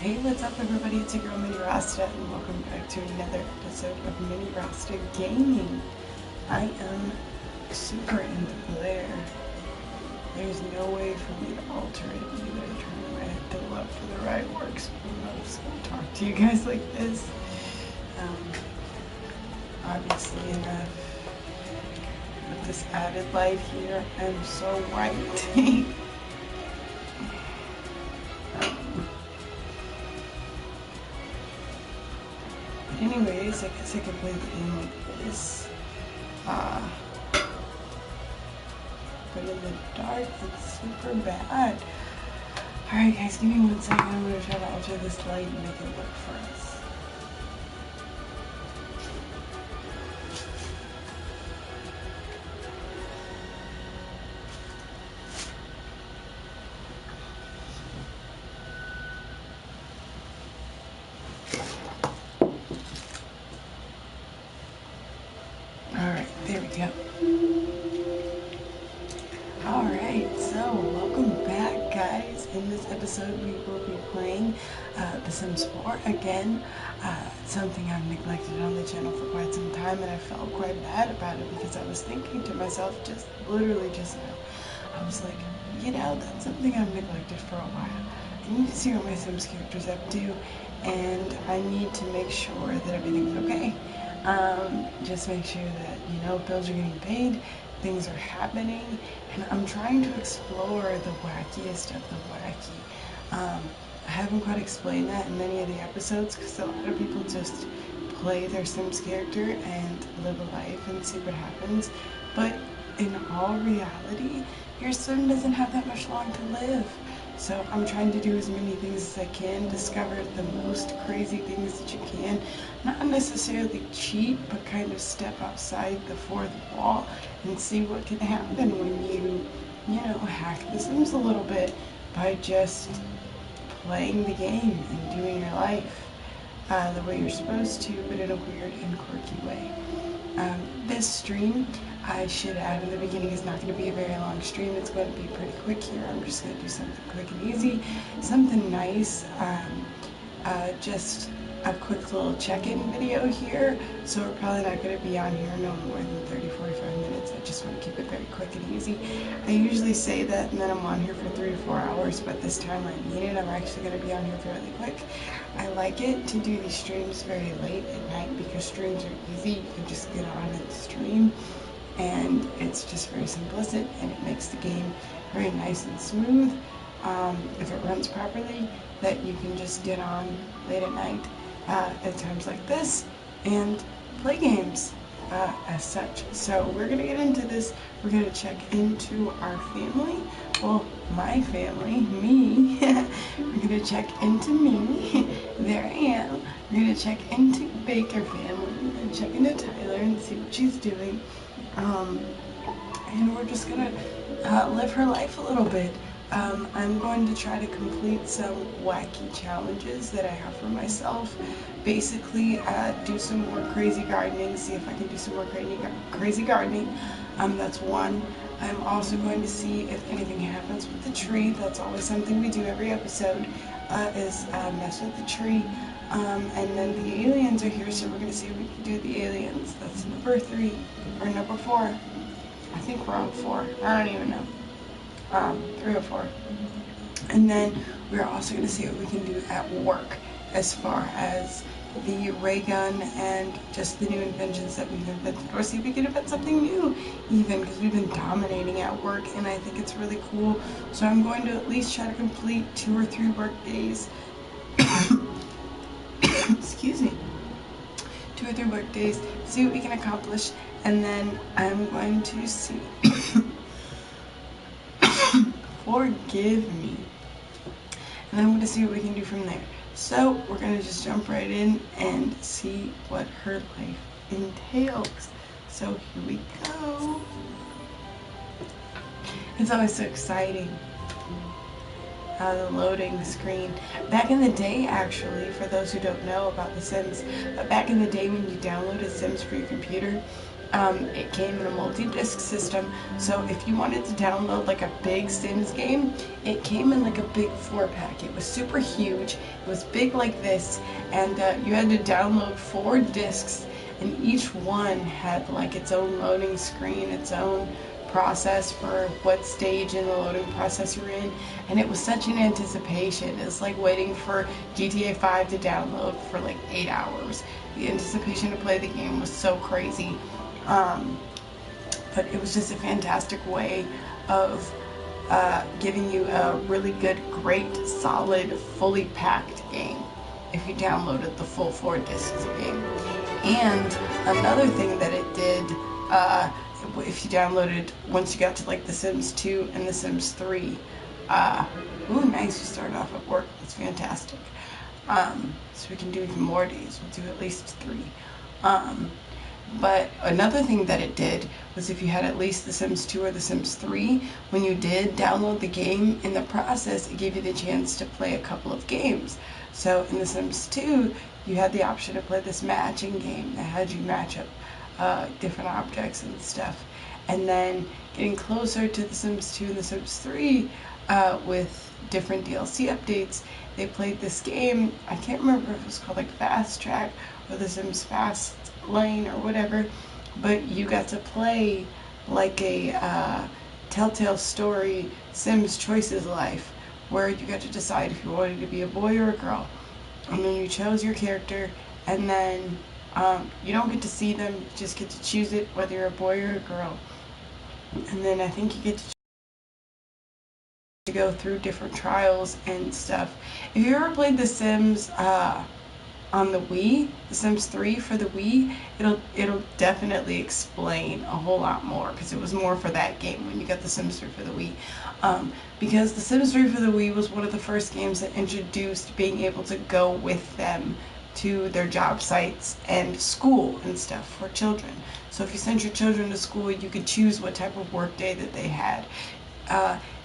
Hey, what's up everybody? It's your girl Mini Rasta and welcome back to another episode of Mini Rasta Gaming. I am super into Blair. There's no way for me to alter it either. Turn right to the left or the right works. I'm just going to talk to you guys like this. Obviously enough. With this added light here, I'm so white. Anyways, I guess I can play the game like this. But in the dark, it's super bad. Alright guys, give me 1 second. I'm going to try to alter this light and make it work for us. Alright, there we go. Alright, so welcome back guys. In this episode we will be playing The Sims 4 again. Something I've neglected on the channel for quite some time and I felt quite bad about it because I was thinking to myself literally just now. I was like, you know, that's something I've neglected for a while. I need to see what my Sims character's up to and I need to make sure that everything's okay. Just make sure that, you know, bills are getting paid, things are happening, and I'm trying to explore the wackiest of the wacky. I haven't quite explained that in many of the episodes because a lot of people just play their Sims character and live a life and see what happens, but in all reality, your Sim doesn't have that much long to live. So I'm trying to do as many things as I can, discover the most crazy things that you can, not necessarily cheat, but kind of step outside the fourth wall and see what can happen when you know, hack the Sims a little bit by just playing the game and doing your life the way you're supposed to, but in a weird and quirky way. This stream, I should add in the beginning, is not going to be a very long stream. It's going to be pretty quick here. I'm just going to do something quick and easy, something nice, just a quick little check-in video here. So we're probably not going to be on here no more than 30-45 minutes. I just want to keep it very quick and easy. I usually say that and then I'm on here for 3 to 4 hours, but this time I mean it. I'm actually going to be on here fairly quick. I like it to do these streams very late at night because streams are easy. You can just get on and stream. And it's just very simplistic and it makes the game very nice and smooth if it runs properly, that you can just get on late at night at times like this and play games as such. So we're going to get into this. We're going to check into our family. Well, my family, me. We're going to check into me. There I am. We're going to check into Baker family and check into Tyler and see what she's doing. And we're just gonna live her life a little bit. I'm going to try to complete some wacky challenges that I have for myself. Basically, do some more crazy gardening, see if I can do some more crazy gardening. That's one. I'm also going to see if anything happens with the tree. That's always something we do every episode, is mess with the tree. And then the aliens are here, so we're going to see if we can do the aliens. That's number 3, or number 4. I think we're on 4. I don't even know. 3 or 4. And then we're also going to see what we can do at work as far as the ray gun and just the new inventions that we've invented, or see if we can invent something new even, because we've been dominating at work and I think it's really cool. So I'm going to at least try to complete 2 or 3 work days. Excuse me, 2 or 3 work days, see what we can accomplish, and then I'm going to see, forgive me, and then I'm going to see what we can do from there. So we're going to just jump right in and see what her life entails. So here we go. It's always so exciting. The loading screen. Back in the day, actually, for those who don't know about The Sims, back in the day when you downloaded Sims for your computer, It came in a multi-disc system, so if you wanted to download like a big Sims game, it came in like a big 4-pack. It was super huge, it was big like this, and you had to download 4 discs, and each one had like its own loading screen, its own process for what stage in the loading process you're in, and it was such an anticipation. It's like waiting for GTA 5 to download for like 8 hours. The anticipation to play the game was so crazy. But it was just a fantastic way of giving you a really good, great, solid, fully packed game if you downloaded the full 4 discs game. And another thing that it did, if you downloaded, once you got to like The Sims 2 and The Sims 3, ooh, nice, you started off at work, that's fantastic. So we can do even more days, we'll do at least 3. But another thing that it did was if you had at least The Sims 2 or The Sims 3, when you did download the game, in the process, it gave you the chance to play a couple of games. So in The Sims 2, you had the option to play this matching game that had you match up different objects and stuff. And then getting closer to The Sims 2 and The Sims 3 with different DLC updates, they played this game. I can't remember if it was called like Fast Track or The Sims Fast Lane or whatever, but you got to play like a Telltale Story Sims Choices life, where you got to decide if you wanted to be a boy or a girl, and then you chose your character, and then you don't get to see them, you just get to choose it whether you're a boy or a girl, and then I think you get to go through different trials and stuff. If you ever played The Sims on the Wii, The Sims 3 for the Wii, it'll definitely explain a whole lot more, because it was more for that game when you got The Sims 3 for the Wii. Because The Sims 3 for the Wii was one of the first games that introduced being able to go with them to their job sites and school and stuff for children. So if you sent your children to school, you could choose what type of work day that they had.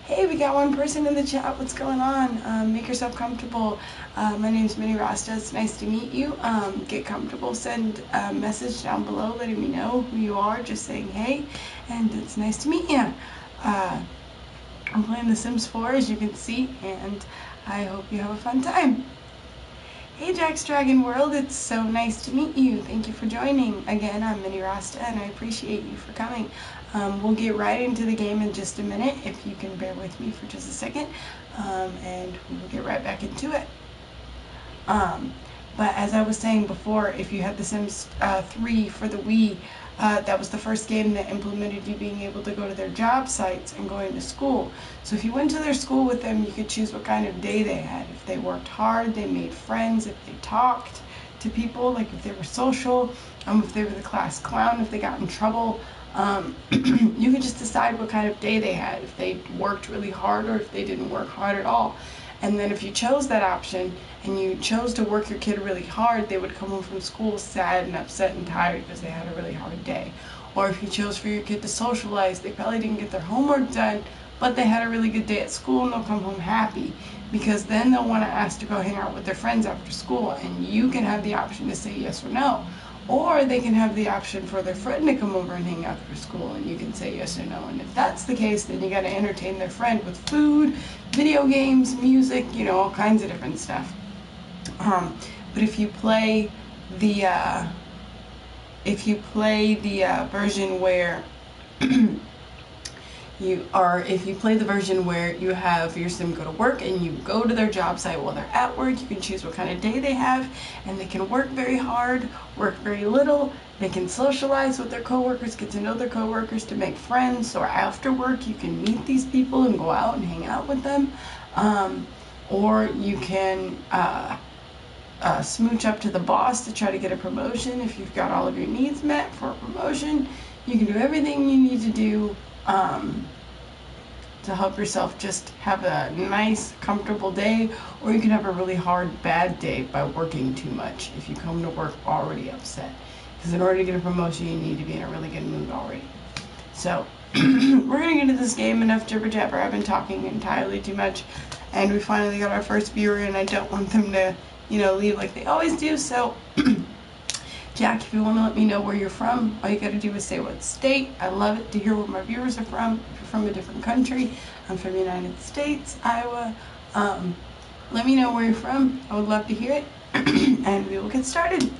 Hey, we got one person in the chat. What's going on? Make yourself comfortable. My name's Rasta. It's nice to meet you. Get comfortable. Send a message down below letting me know who you are. Just saying hey, and it's nice to meet you. I'm playing The Sims 4, as you can see, and I hope you have a fun time. Hey, Jack's Dragon World. It's so nice to meet you. Thank you for joining. Again, I'm Rasta, and I appreciate you for coming. We'll get right into the game in just a minute, if you can bear with me for just a second, and we'll get right back into it. But as I was saying before, if you had The Sims 3 for the Wii, that was the first game that implemented you being able to go to their job sites and going to school. So if you went to their school with them, you could choose what kind of day they had. If they worked hard, they made friends, if they talked to people, like if they were social, if they were the class clown, if they got in trouble. You could just decide what kind of day they had, if they worked really hard or if they didn't work hard at all. And then if you chose that option and you chose to work your kid really hard, they would come home from school sad and upset and tired because they had a really hard day. Or if you chose for your kid to socialize, they probably didn't get their homework done, but they had a really good day at school, and they'll come home happy, because then they'll want to ask to go hang out with their friends after school, and you can have the option to say yes or no. Or they can have the option for their friend to come over and hang out after school, and you can say yes or no. And if that's the case, then you got to entertain their friend with food, video games, music, you know, all kinds of different stuff. But if you play the version where if you play the version where you have your sim go to work and you go to their job site while they're at work, you can choose what kind of day they have, and they can work very hard, work very little. They can socialize with their coworkers, get to know their coworkers, to make friends, or after work you can meet these people and go out and hang out with them. Or you can smooch up to the boss to try to get a promotion. If you've got all of your needs met for a promotion, you can do everything you need to do to help yourself just have a nice, comfortable day. Or you can have a really hard, bad day by working too much if you come to work already upset. Because in order to get a promotion, you need to be in a really good mood already. So, we're going to get into this game. Enough jibber jabber. I've been talking entirely too much. And we finally got our first viewer, and I don't want them to, you know, leave like they always do. So, Jack, if you want to let me know where you're from, all you got to do is say what state. I love it to hear where my viewers are from. If you're from a different country, I'm from the United States, Iowa. Let me know where you're from. I would love to hear it. And we will get started.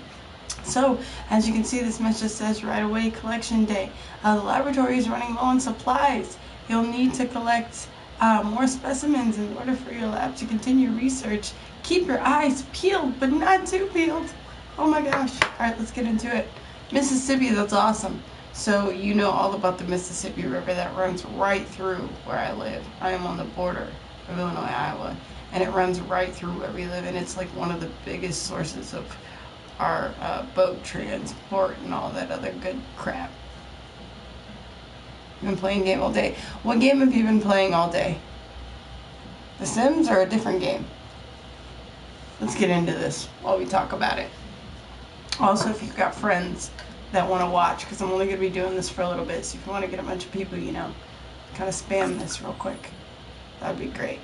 So, as you can see, this message says right away, collection day. The laboratory is running low on supplies. You'll need to collect more specimens in order for your lab to continue research. Keep your eyes peeled, but not too peeled. Oh my gosh. Alright, let's get into it. Mississippi, that's awesome. So you know all about the Mississippi River that runs right through where I live. I am on the border of Illinois, Iowa, and it runs right through where we live, and it's like one of the biggest sources of our boat transport and all that other good crap. I've been playing game all day. What game have you been playing all day? The Sims or a different game? Let's get into this while we talk about it. Also, if you've got friends that want to watch, because I'm only going to be doing this for a little bit, so if you want to get a bunch of people, you know, kind of spam this real quick. That'd be great.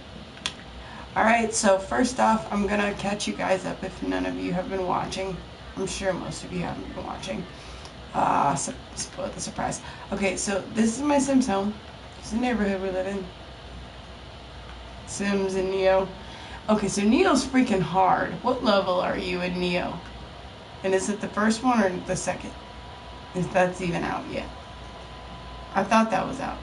Alright, so first off, I'm going to catch you guys up if none of you have been watching. I'm sure most of you haven't been watching. Spoil the surprise. Okay, so this is my Sims home. It's the neighborhood we live in. Sims and Neo. Okay, so Neo's freaking hard. What level are you in Neo? And is it the first one or the second? If that's even out yet. I thought that was out.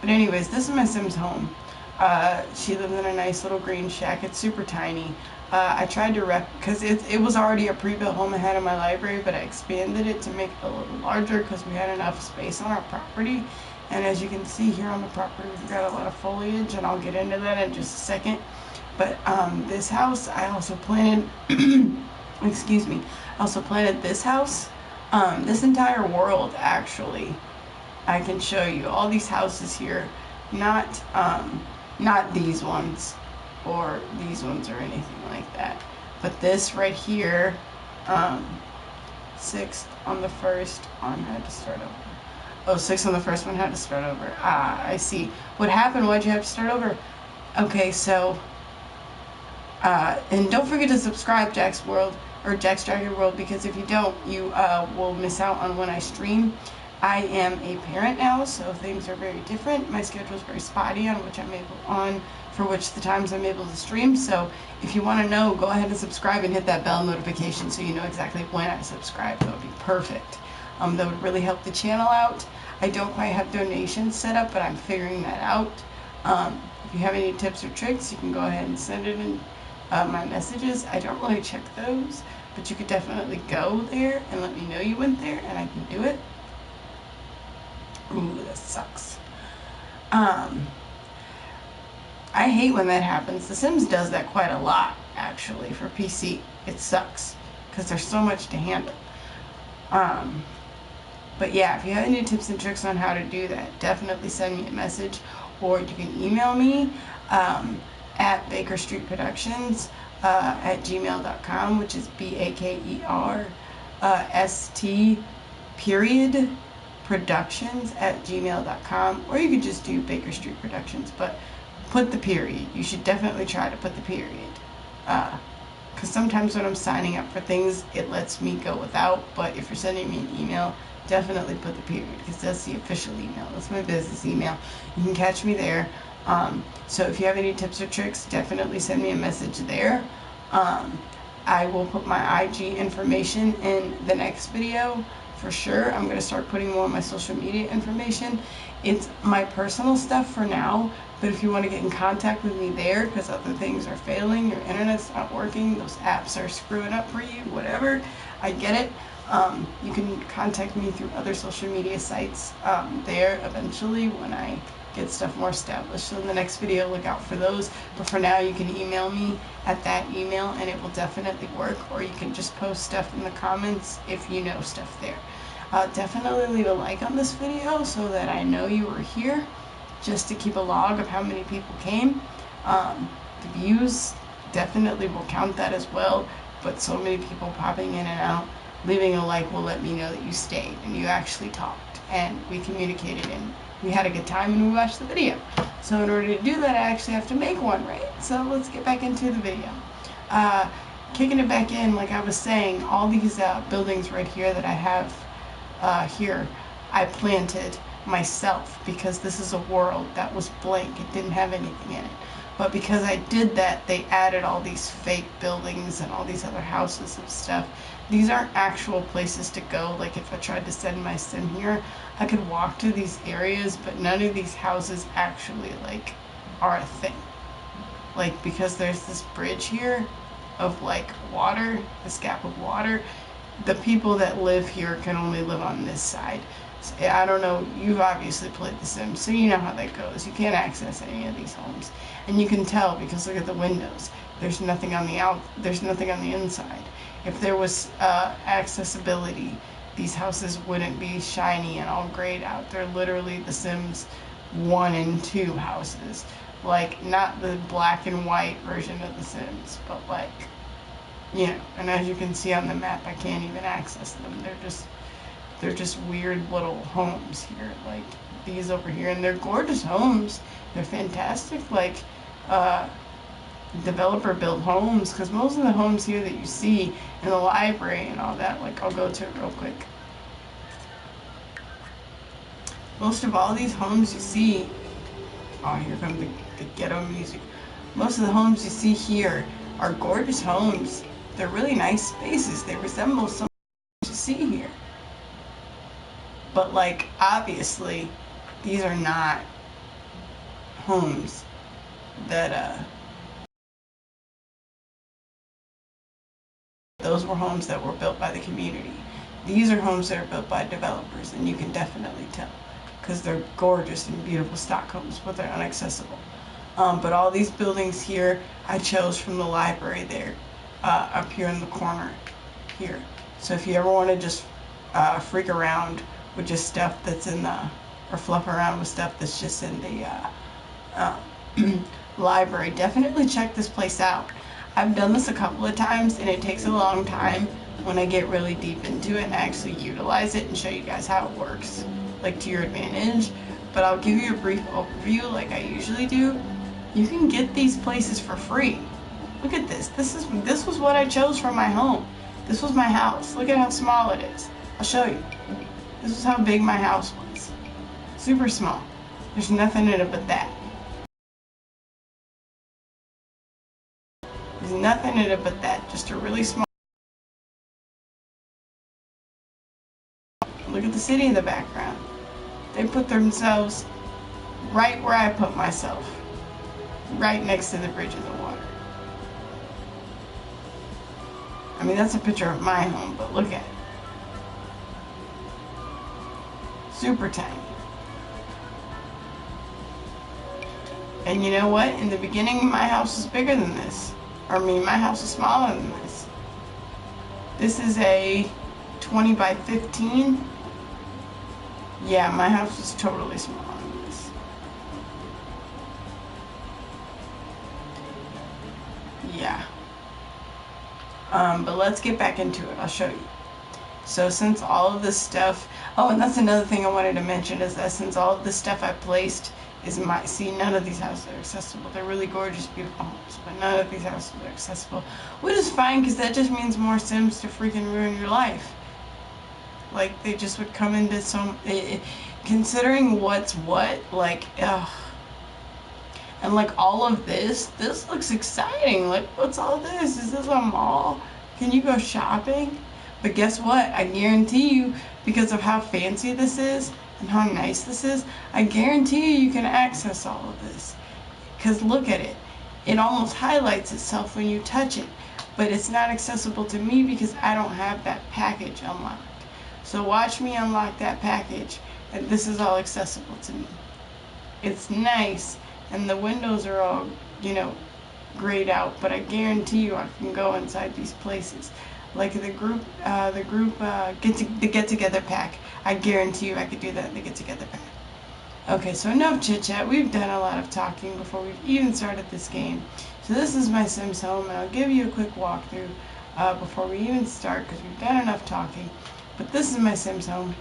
But anyways, this is my Sims home. She lives in a nice little green shack. It's super tiny. I tried to because it was already a pre-built home I had in my library, but I expanded it to make it a little larger because we had enough space on our property. And as you can see here on the property, we've got a lot of foliage, and I'll get into that in just a second. But this house, I also planted, excuse me, I also planted this house, this entire world actually. I can show you all these houses here, not these ones or these ones or anything like that, but this right here, 6 on the first on had to start over. Oh, 6 on the first one had to start over. I see. What happened? Why'd you have to start over? Okay, so and don't forget to subscribe, Jack's World, or Jack's Dragon World, because if you don't, you will miss out on when I stream. I am a parent now, so things are very different. My schedule is very spotty on for which the times I'm able to stream. So if you want to know, go ahead and subscribe and hit that bell notification so you know exactly when I subscribe. That would be perfect. That would really help the channel out. I don't quite have donations set up, but I'm figuring that out. If you have any tips or tricks, you can go ahead and send it in my messages. I don't really check those, but you could definitely go there and let me know you went there, and I can do it. Ooh, that sucks. I hate when that happens. The Sims does that quite a lot, actually, for PC. It sucks, because there's so much to handle. But yeah, if you have any tips and tricks on how to do that, definitely send me a message, or you can email me at Baker Street Productions at gmail.com, which is BAKERST_productions@gmail.com, or you could just do Baker Street Productions, but put the period. You should definitely try to put the period, because sometimes when I'm signing up for things, it lets me go without. But if you're sending me an email, definitely put the period, because that's the official email. That's my business email. You can catch me there. So if you have any tips or tricks, definitely send me a message there. I will put my IG information in the next video for sure. I'm going to start putting more of my social media information. It's my personal stuff for now, but if you want to get in contact with me there because other things are failing, your internet's not working, those apps are screwing up for you, whatever, I get it. You can contact me through other social media sites there eventually when I get stuff more established. So in the next video, look out for those. But for now, you can email me at that email and it will definitely work. Or you can just post stuff in the comments if you know stuff there. Definitely leave a like on this video so that I know you were here, just to keep a log of how many people came. The views definitely will count that as well, but so many people popping in and out, leaving a like will let me know that you stayed and you actually talked and we communicated and we had a good time and we watched the video. So in order to do that, I actually have to make one, right? So let's get back into the video. kicking it back in, like I was saying, all these buildings right here that I have here, I planted myself because this is a world that was blank. It didn't have anything in it. But because I did that, they added all these fake buildings and all these other houses and stuff. These aren't actual places to go. Like if I tried to send my sim here, I could walk to these areas, but none of these houses actually like are a thing. Like because there's this bridge here of like water, this gap of water, the people that live here can only live on this side. So, I don't know, you've obviously played The Sims, so you know how that goes. You can't access any of these homes. And you can tell because look at the windows. There's nothing on the inside. If there was accessibility, these houses wouldn't be shiny and all grayed out. They're literally The Sims 1 and 2 houses. Like, not the black and white version of The Sims, but like, you know, and as you can see on the map, I can't even access them. They're just weird little homes here, like these over here, and they're gorgeous homes. They're fantastic, like developer built homes, because most of the homes here that you see in the library and all that, like I'll go to it real quick. Most of all these homes you see, oh, here comes the ghetto music. Most of the homes you see here are gorgeous homes. They're really nice spaces. They resemble some you see here. But like, obviously, these are not homes that, those were homes that were built by the community. These are homes that are built by developers, and you can definitely tell because they're gorgeous and beautiful stock homes, but they're inaccessible. But all these buildings here, I chose from the library there, up here in the corner here. So if you ever want to just freak around with just stuff that's in the, or fluff around with stuff that's just in the library, definitely check this place out. I've done this a couple of times and it takes a long time when I get really deep into it and actually utilize it and show you guys how it works, like to your advantage. But I'll give you a brief overview like I usually do. You can get these places for free. Look at this. This was what I chose for my home. This was my house. Look at how small it is. I'll show you. This is how big my house was. Super small. There's nothing in it but that. There's nothing in it but that. Just a really small. Look at the city in the background. They put themselves right where I put myself. Right next to the bridge of the water. I mean, that's a picture of my home, but look at it. Super tiny. And you know what? In the beginning, my house was bigger than this. I mean, my house is smaller than this. This is a 20 by 15. Yeah, my house is totally smaller than this. Yeah. But let's get back into it. I'll show you. So since all of this stuff, oh, and that's another thing I wanted to mention is that since all of this stuff I placed is my, see, none of these houses are accessible. They're really gorgeous, beautiful homes, but none of these houses are accessible, which is fine because that just means more Sims to freaking ruin your life. Like, they just would come into some, considering what's what, like, ugh. And like all of this looks exciting. Like, what's all this? Is this a mall? Can you go shopping? But guess what? I guarantee you, because of how fancy this is and how nice this is, I guarantee you can access all of this. Because look at it. It almost highlights itself when you touch it. But it's not accessible to me because I don't have that package unlocked. So watch me unlock that package and this is all accessible to me. It's nice and the windows are all, you know, grayed out, but I guarantee you I can go inside these places. Like the group get together pack. I guarantee you I could do that in the get together pack. Okay, so enough chit chat. We've done a lot of talking before we've even started this game. So this is my Sims home, and I'll give you a quick walkthrough before we even start because we've done enough talking. But this is my Sims home.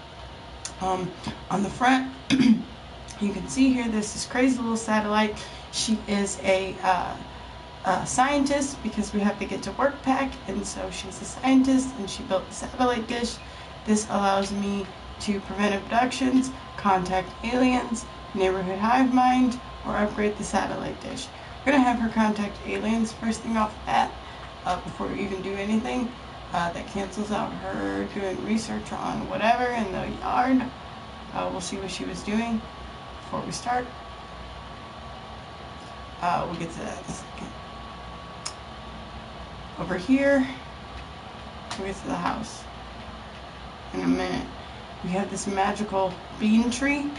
On the front, you can see here there's this crazy little satellite. She is a scientist because we have to get to work pack, and so she's a scientist and she built the satellite dish. This allows me to prevent abductions, contact aliens, neighborhood hive mind, or upgrade the satellite dish. We're going to have her contact aliens first thing off the bat, before we even do anything. That cancels out her doing research on whatever in the yard. We'll see what she was doing before we start. We'll get to that in a second. Over here, we'll get to the house in a minute. We have this magical bean tree.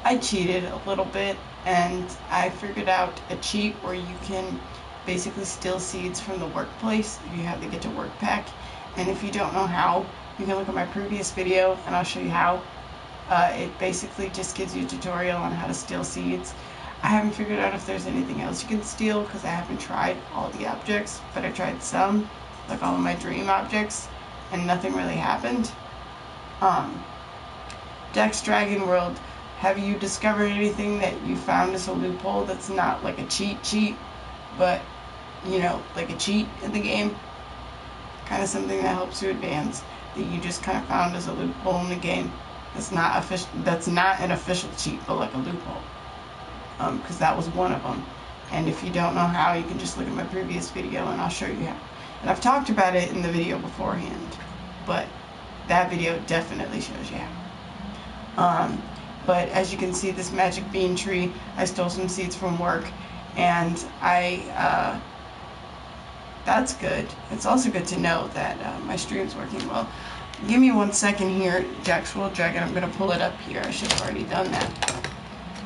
I cheated a little bit and I figured out a cheat where you can basically steal seeds from the workplace if you have to get to work pack. And if you don't know how, you can look at my previous video and I'll show you how. It basically just gives you a tutorial on how to steal seeds. I haven't figured out if there's anything else you can steal because I haven't tried all the objects, but I tried some, like all of my dream objects, and nothing really happened. Jack's Dragon World, have you discovered anything that you found as a loophole that's not like a cheat, but, you know, like a cheat in the game? Kind of something that helps you advance, that you just kind of found as a loophole in the game. That's not official. That's not an official cheat, but like a loophole. Because that was one of them. And if you don't know how, you can just look at my previous video and I'll show you how. And I've talked about it in the video beforehand, but that video definitely shows you how. But as you can see, this magic bean tree, I stole some seeds from work, and that's good. It's also good to know that my stream's working well. Give me 1 second here, Jack's World Dragon. I'm going to pull it up here. I should have already done that.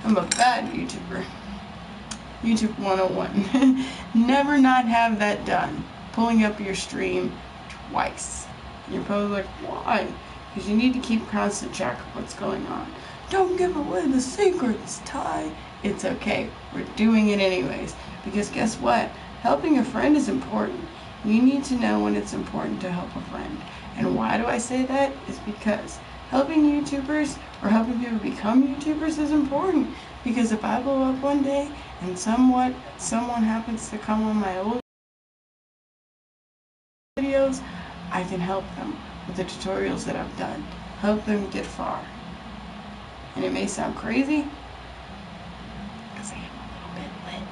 I'm a bad YouTuber. YouTube 101. Never not have that done. Pulling up your stream twice. You're probably like, why? Because you need to keep constant track of what's going on. Don't give away the secrets, Ty. It's okay. We're doing it anyways. Because guess what? Helping a friend is important. You need to know when it's important to help a friend. And why do I say that? Is because helping YouTubers or helping people become YouTubers is important. Because if I blow up one day and someone happens to come on my old videos, I can help them with the tutorials that I've done. Help them get far. And it may sound crazy, because I am a little bit lit.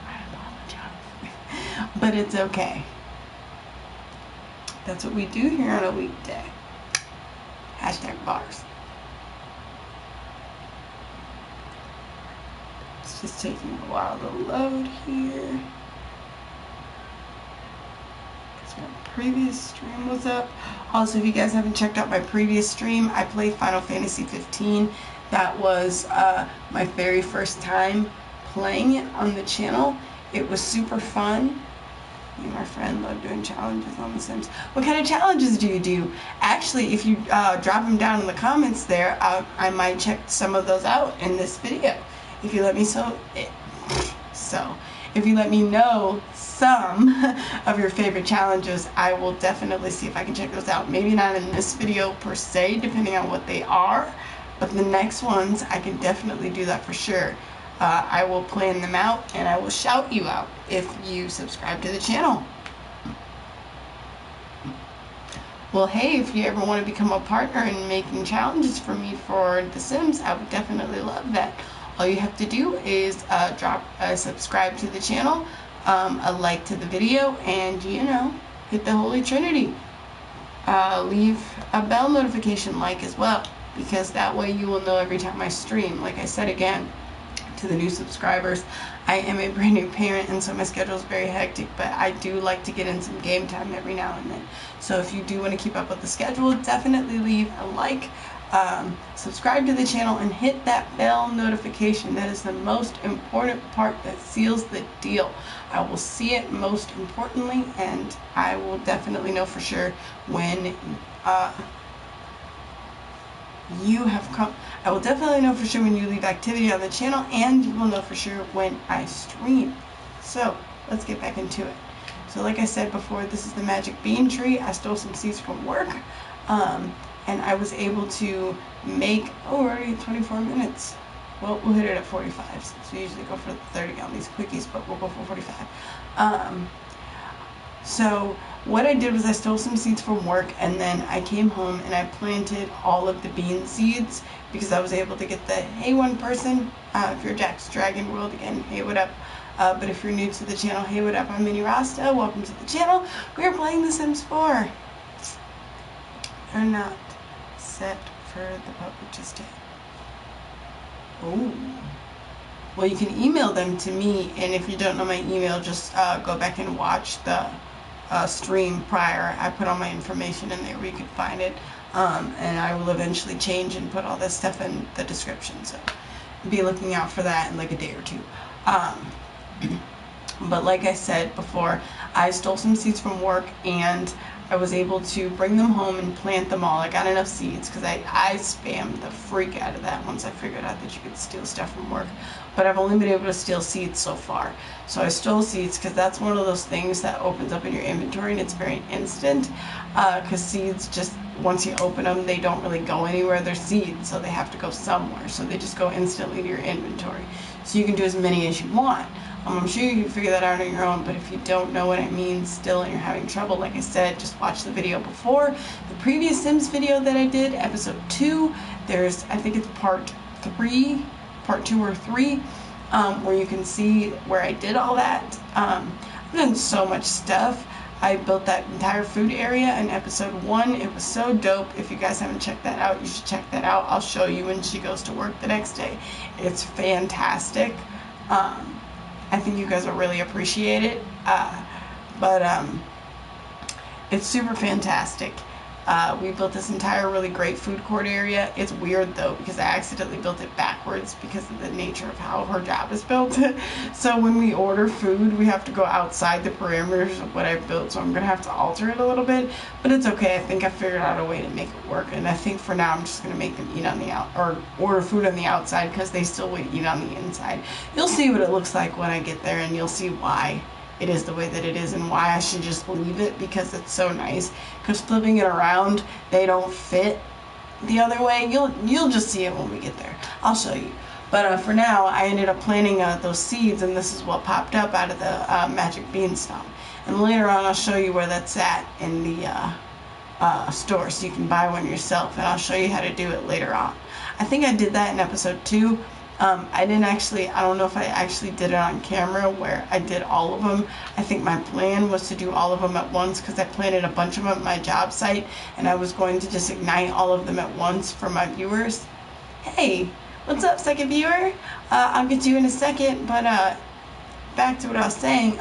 I apologize. But it's okay. That's what we do here on a weekday. Hashtag bars. It's just taking a while to load here. Because my previous stream was up. Also, if you guys haven't checked out my previous stream, I played Final Fantasy 15. That was my very first time playing it on the channel. It was super fun. Me and my friend love doing challenges on The Sims. What kind of challenges do you do? Actually, if you drop them down in the comments there, I might check some of those out in this video. If you let me if you let me know some of your favorite challenges, I will definitely see if I can check those out. Maybe not in this video per se, depending on what they are, but the next ones I can definitely do that for sure. I will plan them out and I will shout you out if you subscribe to the channel. Well, hey, if you ever want to become a partner in making challenges for me for The Sims, I would definitely love that. All you have to do is drop a subscribe to the channel, a like to the video, and, you know, hit the Holy Trinity. Leave a bell notification like as well, because that way you will know every time I stream. Like I said again, to the new subscribers, I am a brand new parent, and so my schedule is very hectic, but I do like to get in some game time every now and then. So if you do want to keep up with the schedule, definitely leave a like, subscribe to the channel, and hit that bell notification. That is the most important part that seals the deal. I will see it most importantly, and I will definitely know for sure when you have come. I will definitely know for sure when you leave activity on the channel, and you will know for sure when I stream. So let's get back into it. So like I said before, this is the magic bean tree. I stole some seeds from work, and I was able to make, already 24 minutes. well, we'll hit it at 45 since we usually go for 30 on these quickies, but we'll go for 45. So what I did was I stole some seeds from work, and then I came home and I planted all of the bean seeds because I was able to get the hey one person. If you're Jack's Dragon World, again, hey what up. But if you're new to the channel, hey what up, I'm Mini Rasta. Welcome to the channel. We are playing The Sims 4. They're not set for the public just yet. Oh. Well, you can email them to me, and if you don't know my email, just go back and watch the stream prior. I put all my information in there where you can find it, and I will eventually change and put all this stuff in the description, so be looking out for that in like a day or two. But like I said before, I stole some seeds from work, and I was able to bring them home and plant them all. I got enough seeds because I spammed the freak out of that once I figured out that you could steal stuff from work. But I've only been able to steal seeds so far. So I stole seeds because that's one of those things that opens up in your inventory and it's very instant. Because seeds just, once you open them, they don't really go anywhere. They're seeds, so they have to go somewhere. So they just go instantly to your inventory. So you can do as many as you want. I'm sure you can figure that out on your own, but if you don't know what it means still and you're having trouble, like I said, just watch the video before. The previous Sims video that I did, episode 2, there's, I think it's part 2 or 3, where you can see where I did all that. I've done so much stuff. I built that entire food area in episode 1. It was so dope. If you guys haven't checked that out, you should check that out. I'll show you when she goes to work the next day. It's fantastic. I think you guys will really appreciate it, it's super fantastic. We built this entire really great food court area. It's weird though because I accidentally built it backwards because of the nature of how her job is built. So when we order food, we have to go outside the parameters of what I've built, so I'm going to have to alter it a little bit, but it's okay. I think I figured out a way to make it work, and I think for now I'm just going to make them eat on the or order food on the outside because they still would eat on the inside. You'll see what it looks like when I get there, and you'll see why it is the way that it is and why I should just leave it, because it's so nice. Because flipping it around, they don't fit the other way. You'll just see it when we get there. I'll show you. But for now, I ended up planting those seeds, and this is what popped up out of the magic beanstalk. And later on, I'll show you where that's at in the store, so you can buy one yourself. And I'll show you how to do it later on. I think I did that in episode 2. I don't know if I actually did it on camera where I did all of them. I think my plan was to do all of them at once because I planted a bunch of them at my job site, and I was going to just ignite all of them at once for my viewers. Hey, what's up, second viewer? I'll get to you in a second, but back to what I was saying.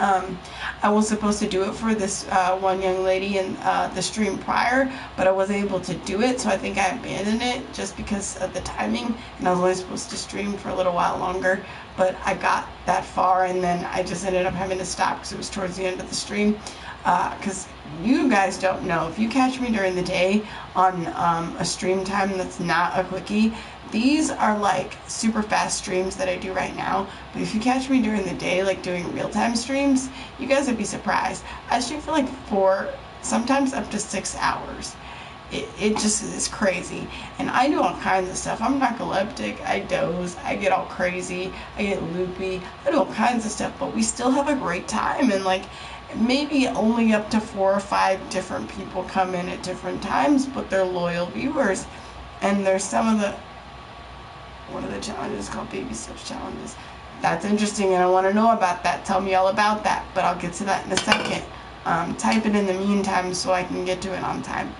I was supposed to do it for this one young lady in the stream prior, but I wasn't able to do it, so I think I abandoned it just because of the timing, and I was only supposed to stream for a little while longer, but I got that far, and then I just ended up having to stop because it was towards the end of the stream, because you guys don't know, if you catch me during the day on a stream time that's not a quickie, these are like super fast streams that I do right now, but if you catch me during the day, like doing real-time streams, you guys would be surprised. I stream for like 4, sometimes up to 6 hours. It just is crazy, and I do all kinds of stuff. I'm narcoleptic, I doze, I get all crazy, I get loopy, I do all kinds of stuff, but we still have a great time, and like maybe only up to 4 or 5 different people come in at different times, but they're loyal viewers. And there's some of the, what are the challenges called? Baby steps challenges. That's interesting, and I want to know about that. Tell me all about that, but I'll get to that in a second. Type it in the meantime so I can get to it on time.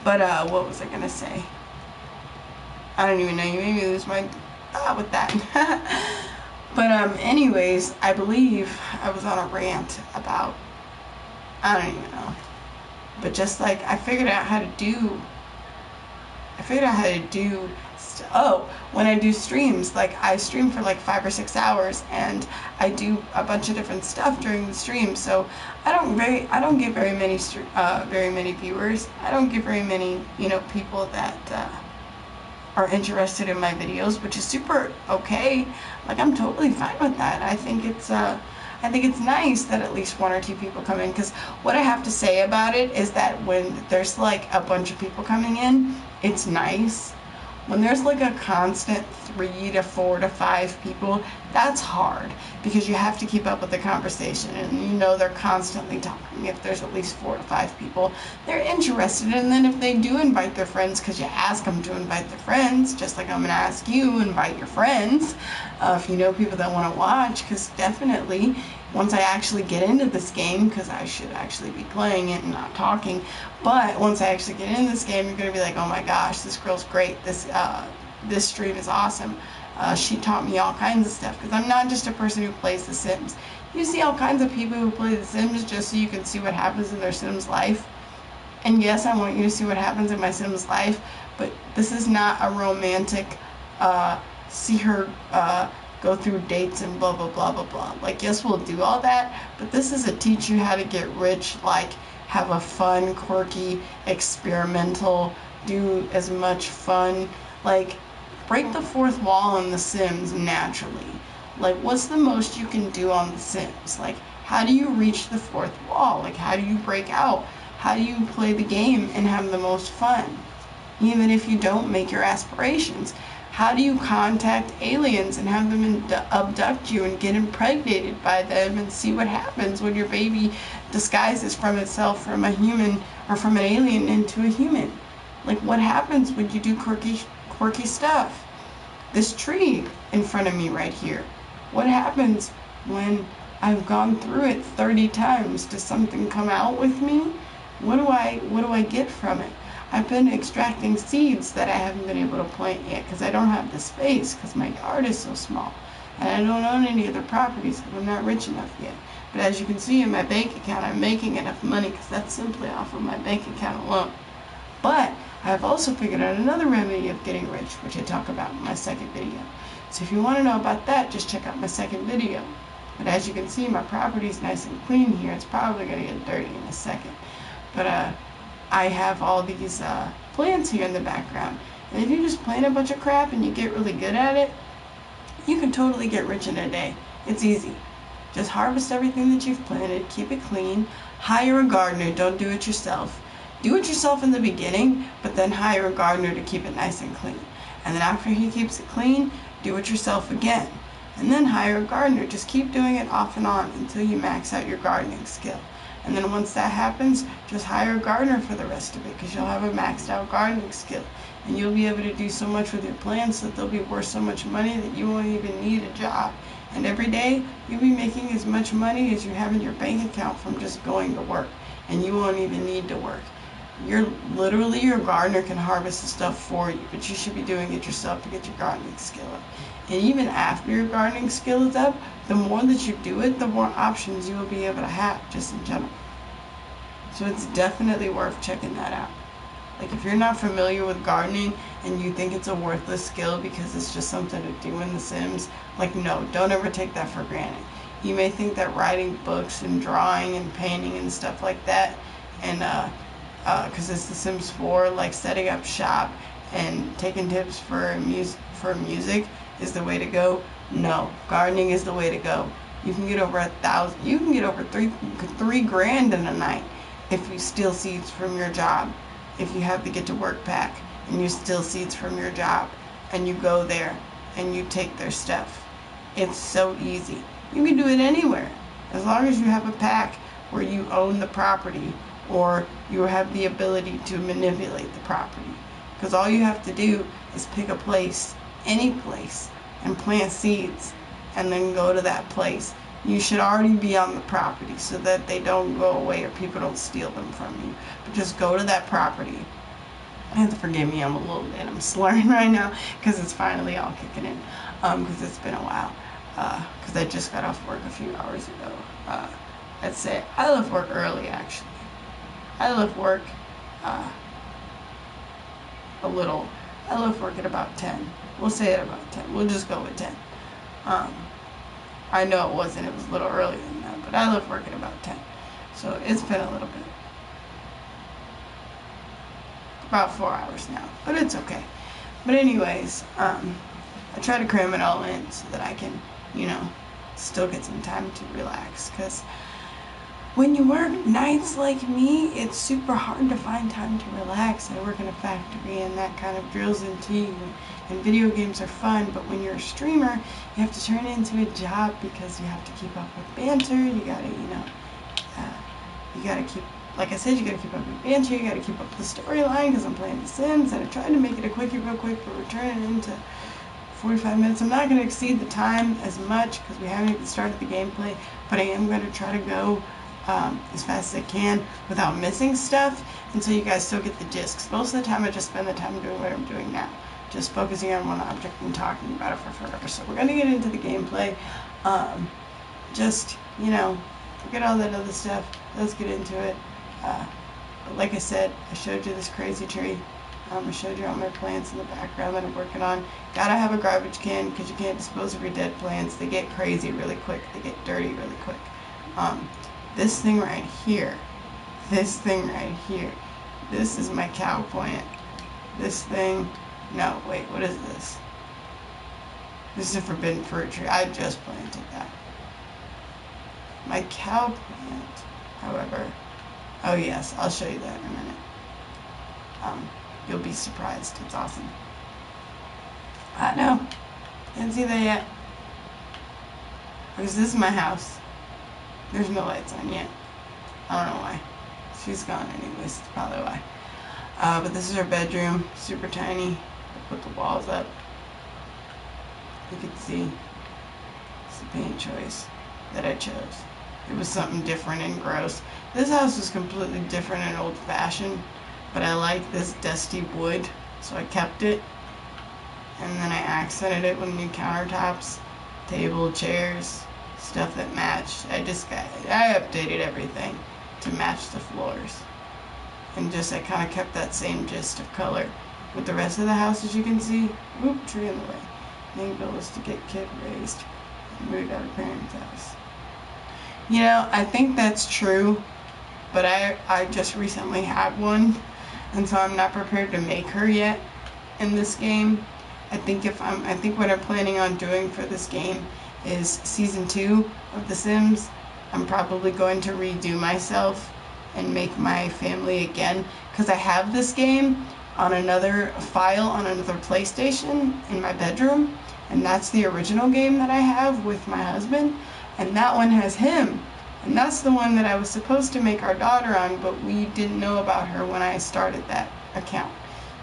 What was I gonna say? I don't even know. You made me lose my thought with that. But anyways, I believe I was on a rant about, I don't even know. But just like I figured out how to do. When I do streams, like I stream for like 5 or 6 hours, and I do a bunch of different stuff during the stream. So I don't get very many viewers. I don't get very many, people that are interested in my videos, which is super okay. Like I'm totally fine with that. I think it's nice that at least 1 or 2 people come in, because what I have to say about it is that when there's like a bunch of people coming in, it's nice. When there's like a constant 3 to 4 to 5 people, that's hard because you have to keep up with the conversation, and you know they're constantly talking. If there's at least 4 to 5 people, they're interested. And then if they do invite their friends, because you ask them to invite their friends, just like I'm going to ask you, invite your friends if you know people that want to watch, because definitely once I actually get into this game, because I should actually be playing it and not talking, but once I actually get into this game, you're going to be like, oh my gosh, this girl's great, this stream is awesome, she taught me all kinds of stuff, because I'm not just a person who plays The Sims. You see all kinds of people who play The Sims just so you can see what happens in their Sims life, and yes, I want you to see what happens in my Sims life, but this is not a romantic, see her, go through dates and blah blah blah blah blah. Like, yes, we'll do all that, but this is a teach you how to get rich, like have a fun, quirky, experimental, do as much fun, like break the fourth wall in The Sims naturally. Like, what's the most you can do on The Sims? Like, how do you reach the fourth wall? Like, how do you break out? How do you play the game and have the most fun? Even if you don't make your aspirations. How do you contact aliens and have them abduct you and get impregnated by them and see what happens when your baby disguises from itself from a human or from an alien into a human? Like, what happens when you do quirky stuff? This tree in front of me right here. What happens when I've gone through it 30 times? Does something come out with me? What do I get from it? I've been extracting seeds that I haven't been able to plant yet because I don't have the space because my yard is so small. And I don't own any other properties because I'm not rich enough yet. But as you can see in my bank account, I'm making enough money because that's simply off of my bank account alone. But I've also figured out another remedy of getting rich, which I talk about in my second video. So if you want to know about that, just check out my second video. But as you can see, my property is nice and clean here. It's probably going to get dirty in a second. But I have all these plants here in the background. And if you just plant a bunch of crap and you get really good at it, you can totally get rich in a day. It's easy. Just harvest everything that you've planted, keep it clean, hire a gardener, don't do it yourself. Do it yourself in the beginning, but then hire a gardener to keep it nice and clean. And then after he keeps it clean, do it yourself again. And then hire a gardener. Just keep doing it off and on until you max out your gardening skill. And then once that happens, just hire a gardener for the rest of it because you'll have a maxed out gardening skill. And you'll be able to do so much with your plants that they'll be worth so much money that you won't even need a job. And every day, you'll be making as much money as you have in your bank account from just going to work. And you won't even need to work. Your gardener can harvest the stuff for you, but you should be doing it yourself to get your gardening skill up. And even after your gardening skill is up, the more that you do it, the more options you will be able to have, just in general. So it's definitely worth checking that out. Like, if you're not familiar with gardening and you think it's a worthless skill because it's just something to do in The Sims, like, no, don't ever take that for granted. You may think that writing books and drawing and painting and stuff like that, and because it's The Sims 4, like setting up shop and taking tips for music is the way to go. No, gardening is the way to go. You can get over 1,000. You can get over three grand in a night if you steal seeds from your job. If you have to get to work pack and you steal seeds from your job and you go there and you take their stuff, it's so easy. You can do it anywhere as long as you have a pack where you own the property or you have the ability to manipulate the property. Because all you have to do is pick a place, any place, and plant seeds and then go to that place. You should already be on the property so that they don't go away or people don't steal them from you. But just go to that property. You have to forgive me, I'm slurring right now because it's finally all kicking in. Because it's been a while. Because I just got off work a few hours ago. I'd say I left work early, actually. I left work I left work at about 10. We'll say at about 10. We'll just go with 10. I know it wasn't. It was a little earlier than that, but I left work at about 10. So it's been a little bit. About 4 hours now, but it's okay. But anyways, I try to cram it all in so that I can, still get some time to relax, because when you work nights like me, it's super hard to find time to relax. I work in a factory and that kind of drills into you. And video games are fun, but when you're a streamer, you have to turn it into a job because you have to keep up with banter. You gotta, you gotta keep, like I said, you gotta keep up with banter. You gotta keep up with the storyline because I'm playing The Sims, and I tried to make it a quickie real quick, but we're turning it into 45 minutes. I'm not going to exceed the time as much because we haven't even started the gameplay, but I am going to try to go as fast as I can without missing stuff, and so you guys still get the gist. 'Cause most of the time I just spend the time doing what I'm doing now, just focusing on one object and talking about it for forever. So we're going to get into the gameplay. Just, forget all that other stuff. Let's get into it. But like I said, I showed you this crazy tree. I showed you all my plants in the background that I'm working on. Gotta have a garbage can because you can't dispose of your dead plants. They get crazy really quick. They get dirty really quick. This thing right here. This is my cow plant. This thing, no, wait, what is this? This is a forbidden fruit tree. I just planted that. My cow plant, however, oh yes, I'll show you that in a minute. You'll be surprised. It's awesome. No, didn't see that yet. Because this is my house. There's no lights on yet. I don't know why. She's gone anyways. That's probably why. But this is our bedroom. Super tiny. I put the walls up. You can see it's the paint choice that I chose. It was something different and gross. This house was completely different and old-fashioned, but I like this dusty wood, so I kept it. And then I accented it with new countertops, table, chairs, stuff that matched. I updated everything to match the floors. And just, I kind of kept that same gist of color. With the rest of the house, as you can see, whoop, tree in the way. Main goal is to get kid raised and moved out of parents' house. I think that's true, but I just recently had one, and so I'm not prepared to make her yet in this game. I think what I'm planning on doing for this game is season 2 of The Sims. I'm probably going to redo myself and make my family again, because I have this game on another file on another PlayStation in my bedroom, and that's the original game that I have with my husband, and that one has him. And that's the one that I was supposed to make our daughter on, but we didn't know about her when I started that account.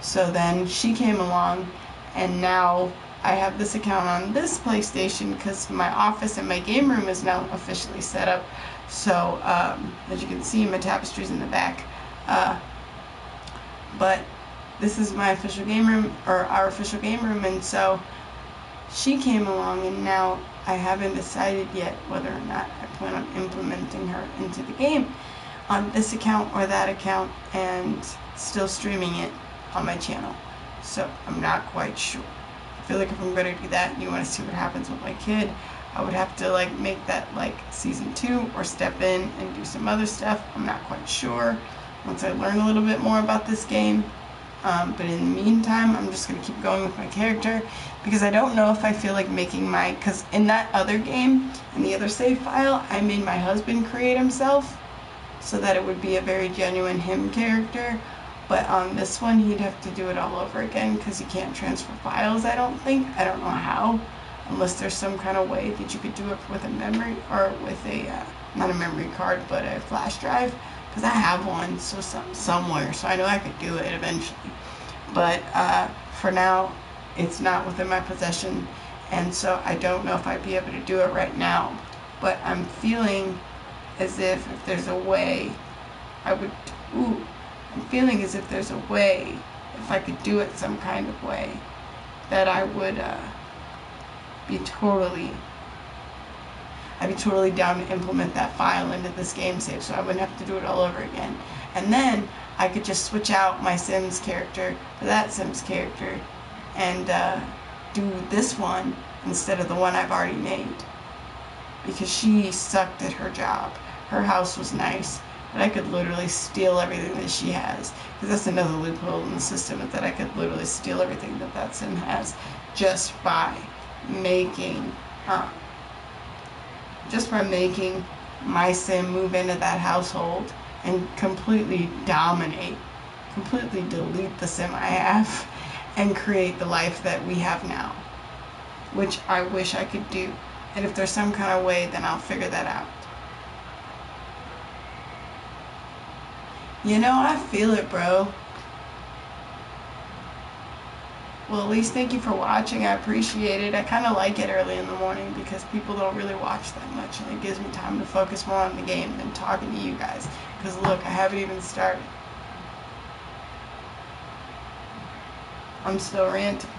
So then she came along, and now I have this account on this PlayStation because my office and my game room is now officially set up. So, as you can see, my tapestry's in the back. But this is my official game room, or our official game room, and so she came along, and now I haven't decided yet whether or not I plan on implementing her into the game on this account or that account, and still streaming it on my channel. So I'm not quite sure. I feel like if I'm going to do that and you want to see what happens with my kid, I would have to make that season 2 or step in and do some other stuff. I'm not quite sure once I learn a little bit more about this game. But in the meantime, I'm just going to keep going with my character because I don't know if I feel like making because in that other game, in the other save file, I made my husband create himself so that it would be a very genuine him character. But on this one, he'd have to do it all over again because he can't transfer files, I don't think. I don't know how, unless there's some kind of way that you could do it with a memory, or with a, not a memory card, but a flash drive. Because I have one somewhere, so I know I could do it eventually. But for now, it's not within my possession, and so I don't know if I'd be able to do it right now. But I'm feeling as if there's a way, I'm feeling as if there's a way, if I could do it some kind of way, that I would be totally down to implement that file into this game save, so I wouldn't have to do it all over again. And then I could just switch out my Sims character for that Sims character and do this one instead of the one I've already made. Because she sucked at her job. Her house was nice, but I could literally steal everything that she has. Because that's another loophole in the system, is that I could literally steal everything that Sim has just by making my sim move into that household and completely dominate, completely delete the sim I have and create the life that we have now, which I wish I could do. And if there's some kind of way, then I'll figure that out. You know, I feel it, bro. Well, at least thank you for watching. I appreciate it. I kind of like it early in the morning because people don't really watch that much, and it gives me time to focus more on the game than talking to you guys. Because look, I haven't even started. I'm still ranting.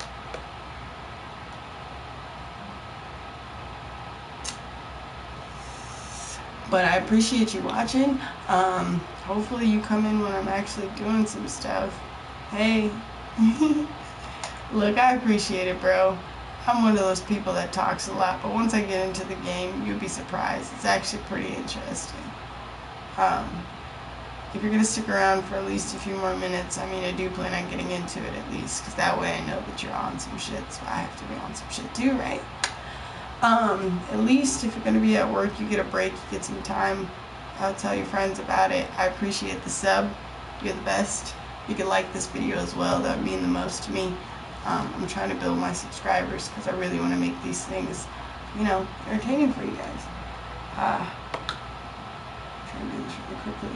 But I appreciate you watching. Hopefully you come in when I'm actually doing some stuff. Hey. Look, I appreciate it, bro. I'm one of those people that talks a lot, but once I get into the game, you'd be surprised. It's actually pretty interesting. If you're going to stick around for at least a few more minutes, I mean, I do plan on getting into it at least, because that way I know that you're on some shit, so I have to be on some shit too, right? At least if you're going to be at work, you get a break, you get some time. Tell your friends about it. I appreciate the sub. You're the best. You can like this video as well. That would mean the most to me. I'm trying to build my subscribers because I really want to make these things, you know, entertaining for you guys. Try to do this really quickly.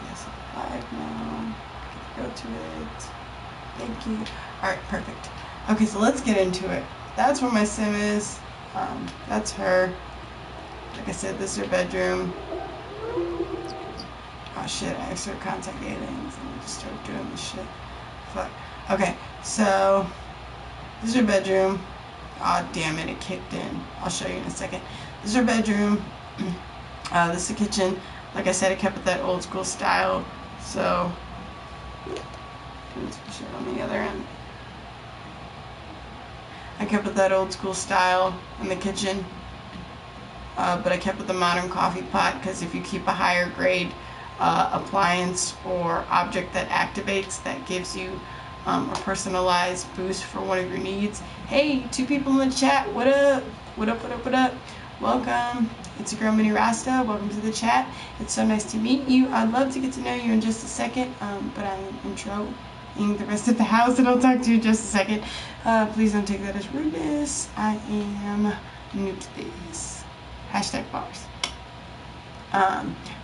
Yes, I'm live now. Go to it. Thank you. Alright, perfect. Okay, so let's get into it. That's where my sim is. That's her. Like I said, this is her bedroom. Oh shit, I started contacting aliens and I just started doing this shit. Fuck. Okay, so this is her bedroom. Oh damn it, it kicked in. I'll show you in a second. This is her bedroom. This is the kitchen. Like I said, I kept it that old school style. So doing some shit on the other end. I kept it that old school style in the kitchen. But I kept it the modern coffee pot because if you keep a higher grade appliance or object that activates, that gives you a personalized boost for one of your needs. Hey, 2 people in the chat. What up? What up, what up, what up? Welcome. It's your girl, Mini Rasta. Welcome to the chat. It's so nice to meet you. I'd love to get to know you in just a second, but I'm introing the rest of the house, and I'll talk to you in just a second. Please don't take that as rudeness. I am new to this. Hashtag bars.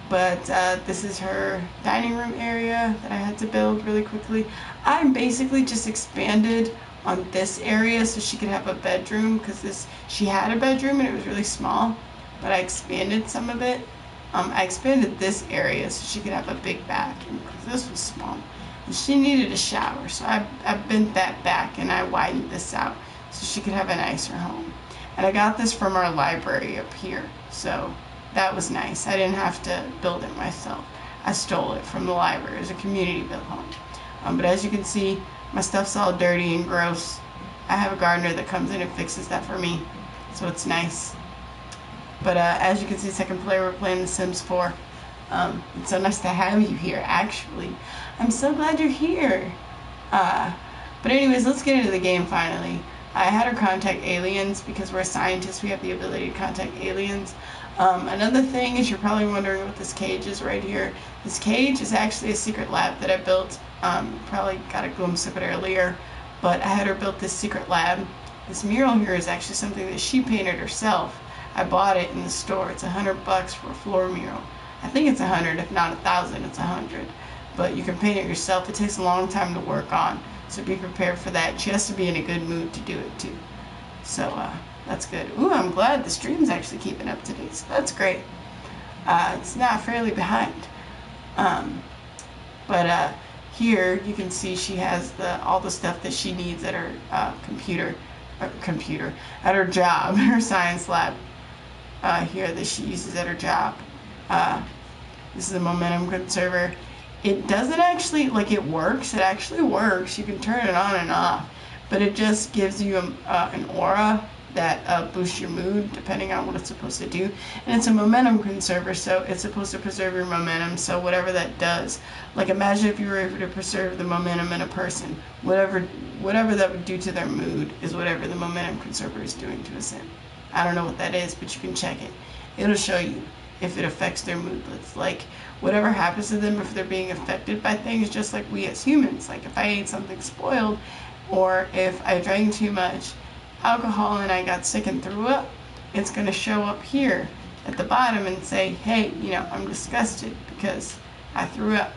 But this is her dining room area that I had to build really quickly. I basically just expanded on this area so she could have a bedroom, because she had a bedroom and it was really small, but I expanded some of it. I expanded this area so she could have a big bathroom, because this was small and she needed a shower, so I bent that back and I widened this out so she could have a nicer home. And I got this from our library up here, so that was nice. I didn't have to build it myself. I stole it from the library. It was a community built home. But as you can see, my stuff's all dirty and gross. I have a gardener that comes in and fixes that for me, so it's nice. But as you can see, second player, we're playing The Sims 4. It's so nice to have you here, actually. I'm so glad you're here. But anyways, let's get into the game finally. I had her contact aliens because we're scientists. We have the ability to contact aliens. Another thing is, you're probably wondering what this cage is right here. This cage is actually a secret lab that I built. Probably got a glimpse of it earlier, but I had her build this secret lab. This mural here is actually something that she painted herself. I bought it in the store. It's $100 for a floor mural. I think it's 100, if not 1,000, it's 100. But you can paint it yourself. It takes a long time to work on, so be prepared for that. She has to be in a good mood to do it too. So that's good. Ooh, I'm glad the stream's actually keeping up today, so that's great. It's not fairly behind. But here you can see she has all the stuff that she needs at her at her job, her science lab here that she uses at her job. This is a momentum conserver. It doesn't actually, like, it works. It actually works. You can turn it on and off, but it just gives you an aura that boosts your mood depending on what it's supposed to do. And it's a momentum conserver, so it's supposed to preserve your momentum. So whatever that does, like imagine if you were able to preserve the momentum in a person, whatever that would do to their mood is whatever the momentum conserver is doing to a sim. I don't know what that is, but you can check it. It'll show you if it affects their mood. It's like whatever happens to them if they're being affected by things, just like we as humans. Like if I ate something spoiled, or if I drank too much alcohol and I got sick and threw up, it's going to show up here at the bottom and say, hey, you know, I'm disgusted because I threw up.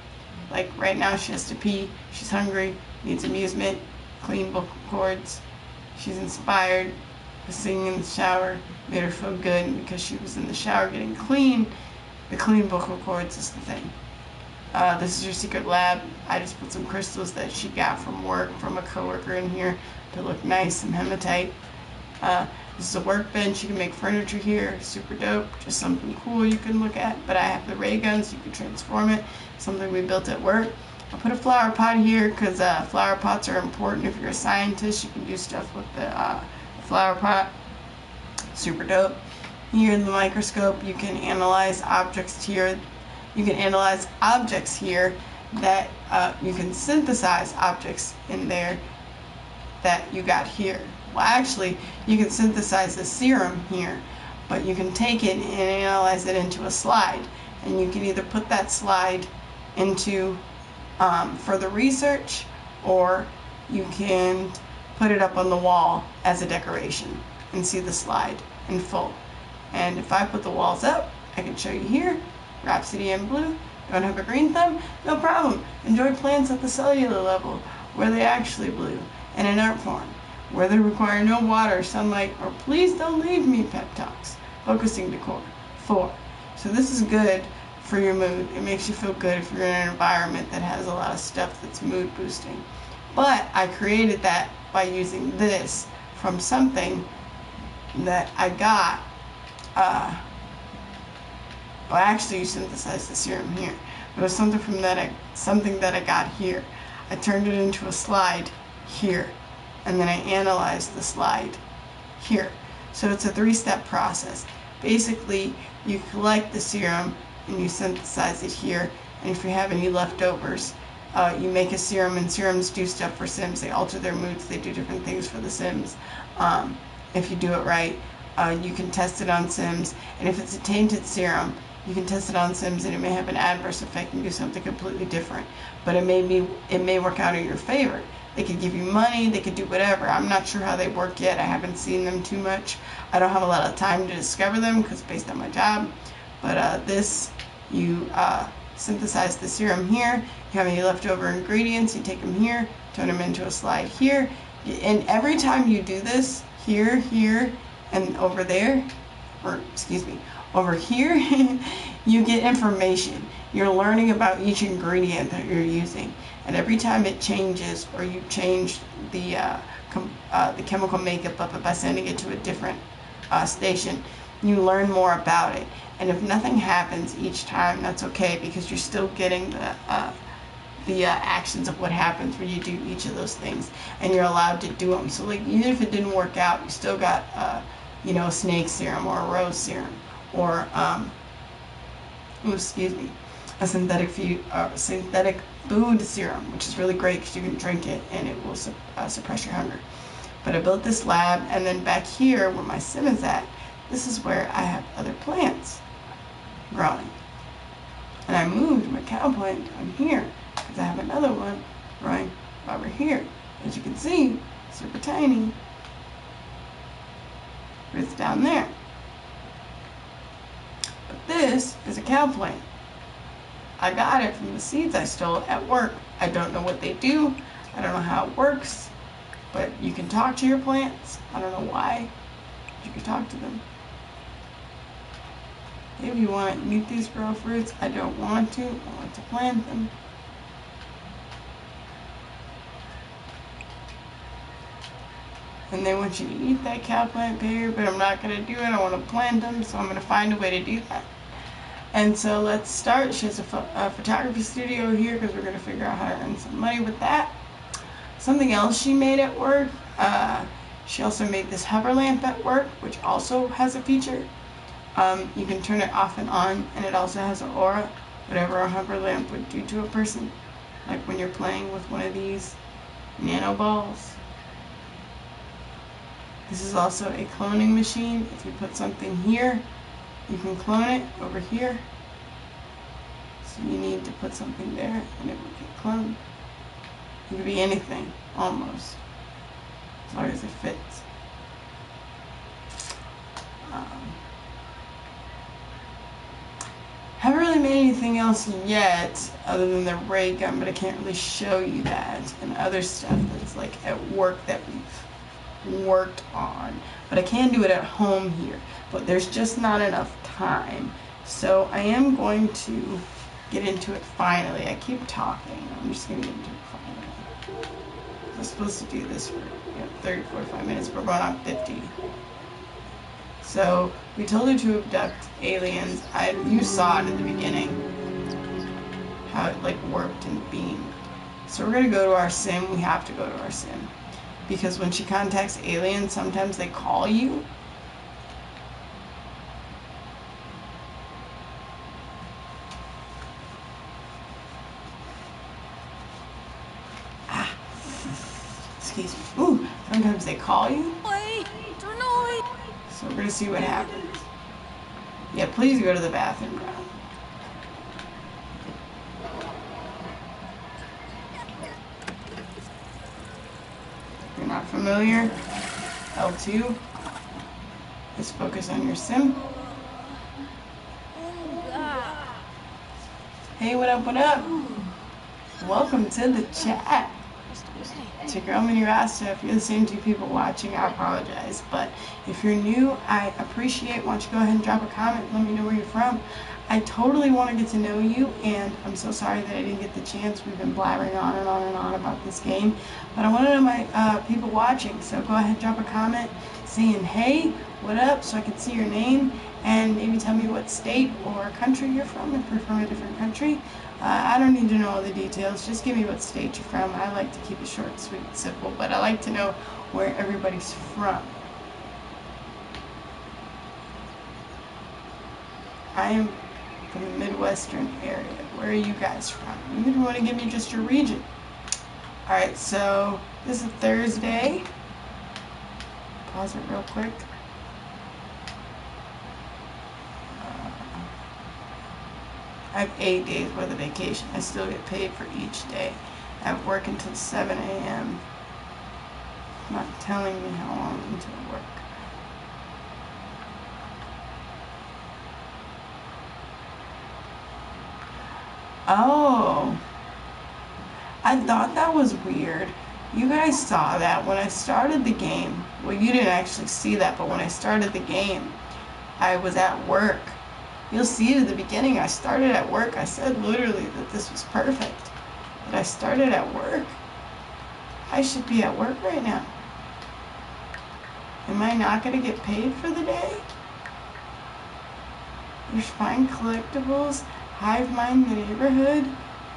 Like right now she has to pee, she's hungry, needs amusement, clean vocal cords, she's inspired, was singing in the shower, made her feel good because she was in the shower getting clean. The clean vocal cords is the thing. This is your secret lab. I just put some crystals that she got from work from a coworker in here to look nice and hematite. This is a workbench. You can make furniture here. Super dope. Just something cool you can look at. But I have the ray guns. You can transform it. Something we built at work. I put a flower pot here because flower pots are important. If you're a scientist, you can do stuff with the flower pot. Super dope. Here in the microscope, you can analyze objects here. You can analyze objects here that you can synthesize objects in there that you got here. Well, actually, you can synthesize the serum here, but you can take it and analyze it into a slide, and you can either put that slide into further research, or you can put it up on the wall as a decoration and see the slide in full. And if I put the walls up, I can show you here. Rhapsody in blue. Don't have a green thumb? No problem. Enjoy plants at the cellular level, where they actually blue, and in art form, where they require no water, sunlight, or please don't leave me pep talks. Focusing decor. 4. So this is good for your mood. It makes you feel good if you're in an environment that has a lot of stuff that's mood boosting. But I created that by using this from something that I got. Well, actually, you synthesized the serum here. But it was something that I got here. I turned it into a slide here, and then I analyzed the slide here. So it's a 3-step process. Basically, you collect the serum and you synthesize it here. And if you have any leftovers, you make a serum, and serums do stuff for Sims. They alter their moods. They do different things for the Sims. If you do it right, you can test it on Sims. And if it's a tainted serum, you can test it on Sims and it may have an adverse effect and do something completely different. But it may work out in your favor. They could give you money, they could do whatever. I'm not sure how they work yet. I haven't seen them too much. I don't have a lot of time to discover them because based on my job. But you synthesize the serum here. You have any leftover ingredients, you take them here, turn them into a slide here. And every time you do this, here, and over there, or excuse me, over here, you get information. You're learning about each ingredient that you're using, and every time it changes, or you change the chemical makeup of it by sending it to a different station, you learn more about it. And if nothing happens each time, that's okay, because you're still getting the actions of what happens when you do each of those things, and you're allowed to do them. So like, even if it didn't work out, you still got you know, a snake serum or a rose serum, or a synthetic food serum, which is really great because you can drink it and it will suppress your hunger. But I built this lab, and then back here where my sim is at, this is where I have other plants growing. And I moved my cow plant down here because I have another one growing over here. As you can see, super tiny. But it's down there. But this is a cow plant. I got it from the seeds I stole at work. I don't know what they do. I don't know how it works. But you can talk to your plants. I don't know why. But you can talk to them. If you want to eat these grow fruits, I don't want to. I want to plant them. And they want you to eat that cow plant berry, but I'm not going to do it. I want to plant them, so I'm going to find a way to do that. And so let's start. She has a photography studio here because we're going to figure out how to earn some money with that. Something else she made at work, She also made this hover lamp at work, which also has a feature. You can turn it off and on, and it also has an aura, whatever a hover lamp would do to a person, like when you're playing with one of these nano balls. This is also a cloning machine. If you put something here, you can clone it over here. So you need to put something there, and it will get cloned. It could be anything, almost, as long as it fits. Haven't really made anything else yet other than the ray gun, but I can't really show you that, and other stuff that's like at work that we've worked on. But I can do it at home here, but there's just not enough time. So I am going to get into it finally. I keep talking. I'm just going to get into it finally. I'm supposed to do this for 30, 45 minutes. We're going on 50. So we told her to abduct aliens. You saw it at the beginning, how it like worked and beamed. So we're gonna go to our sim. We have to go to our sim because when she contacts aliens, sometimes they call you. Excuse me. Ooh, sometimes they call you. So we're gonna see what happens. Yeah, please go to the bathroom now. If you're not familiar, L2 is focus on your sim. Hey, what up, what up? Welcome to the chat. It's your girl, Mini Rasta. If you're the same two people watching, I apologize. But if you're new, I appreciate. Why don't you go ahead and drop a comment. Let me know where you're from. I totally want to get to know you, and I'm so sorry that I didn't get the chance. We've been blabbering on and on and on about this game. But I want to know my people watching. So go ahead and drop a comment saying, hey, what up, so I can see your name. And maybe tell me what state or country you're from, if you're from a different country. I don't need to know all the details, just give me what state you're from. I like to keep it short, sweet, and simple, but I like to know where everybody's from. I am from the Midwestern area. Where are you guys from? You can want to give me just your region. Alright, so this is Thursday. Pause it real quick. I have 8 days worth of vacation. I still get paid for each day. I have work until 7 a.m. Not telling me how long until work. Oh, I thought that was weird. You guys saw that when I started the game. Well, you didn't actually see that, but when I started the game, I was at work. You'll see it at the beginning. I started at work. I said literally that this was perfect. That I started at work. I should be at work right now. Am I not going to get paid for the day? There's find collectibles, hive mind the neighborhood,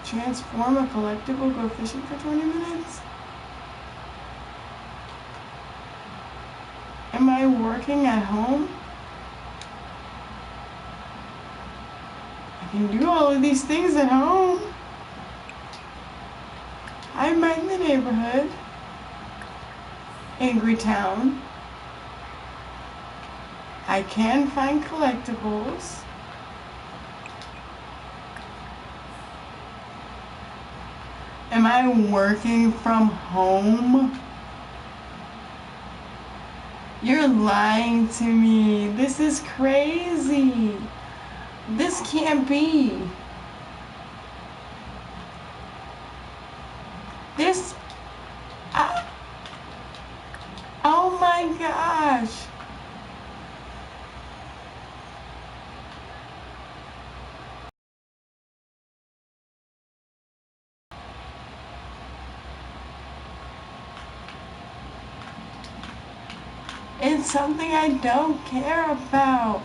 transform a collectible, go fishing for 20 minutes. Am I working at home? I can do all of these things at home. I mind the neighborhood. Angry Town. I can find collectibles. Am I working from home? You're lying to me. This is crazy. This can't be. This, oh my gosh. It's something I don't care about.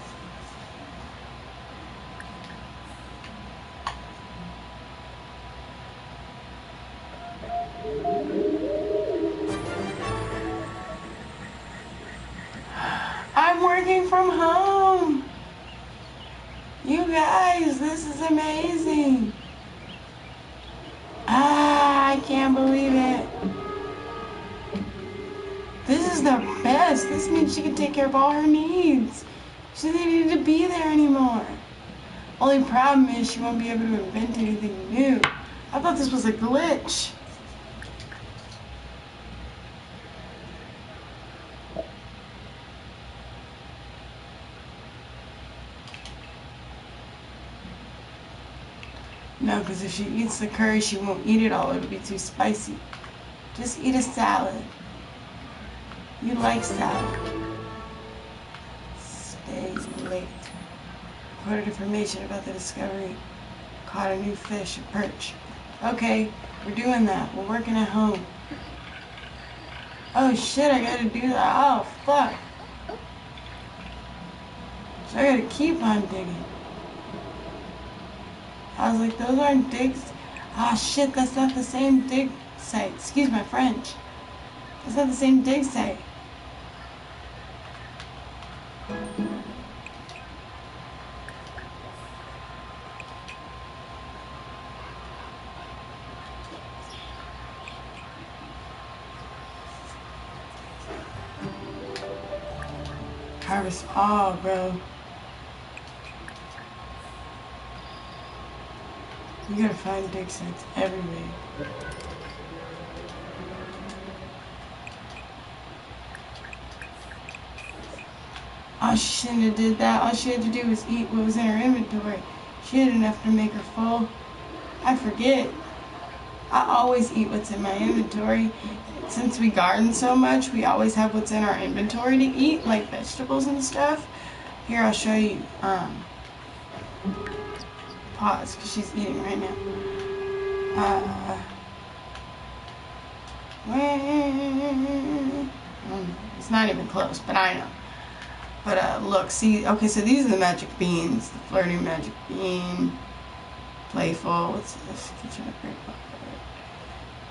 guys, this is amazing. Ah, I can't believe it. This is the best. This means she can take care of all her needs. She doesn't need to be there anymore. Only problem is she won't be able to invent anything new. I thought this was a glitch. No, because if she eats the curry, she won't eat it all. It'll be too spicy. Just eat a salad. You like salad. Stay late. Reported information about the discovery. Caught a new fish, a perch. Okay, we're doing that. We're working at home. Oh shit, I gotta do that. Oh fuck. So I gotta keep on digging. I was like, those aren't digs. Ah shit, that's not the same dig site. Excuse my French. That's not the same dig site. Harvest all, bro. You gotta find dig sites everywhere. Oh, she shouldn't have did that. All she had to do was eat what was in her inventory. She had enough to make her full. I forget. I always eat what's in my inventory. Since we garden so much, we always have what's in our inventory to eat, like vegetables and stuff. Here, I'll show you. Pause, because she's eating right now. It's not even close, but I know. But look, see, okay, so these are the magic beans. The flirting magic bean. Playful. What's this? Kitchen upgrade.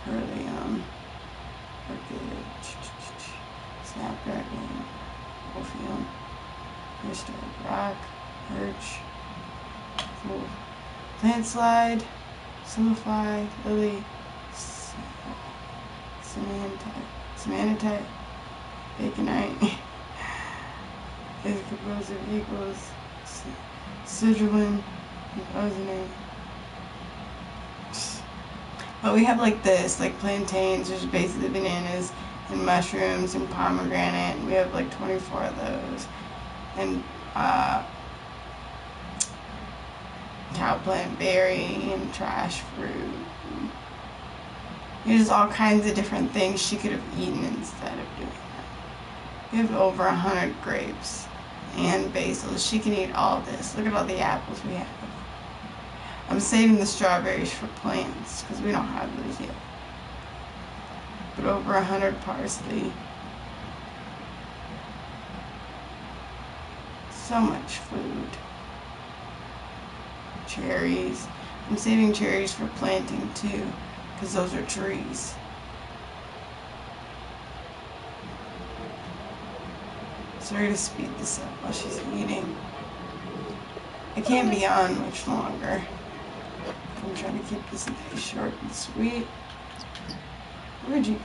Early, orchid. Snapdragon. Wolfium. Crystal. Rock. Perch. Cool. Plant slide. Simplify. Lily. Semanitite. Baconite. Is composed of equals Citrulline and ozonate. But we have like this, like plantains, which is basically bananas, and mushrooms and pomegranate. And we have like 24 of those. And cowplant berry and trash fruit. There's all kinds of different things she could have eaten instead of doing that. We have over 100 grapes and basil. She can eat all this. Look at all the apples we have. I'm saving the strawberries for plants because we don't have those yet. But over 100 parsley. So much food. Cherries. I'm saving cherries for planting too because those are trees. Sorry to speed this up while she's eating. I can't be on much longer. I'm trying to keep this nice, short and sweet. Where'd you go?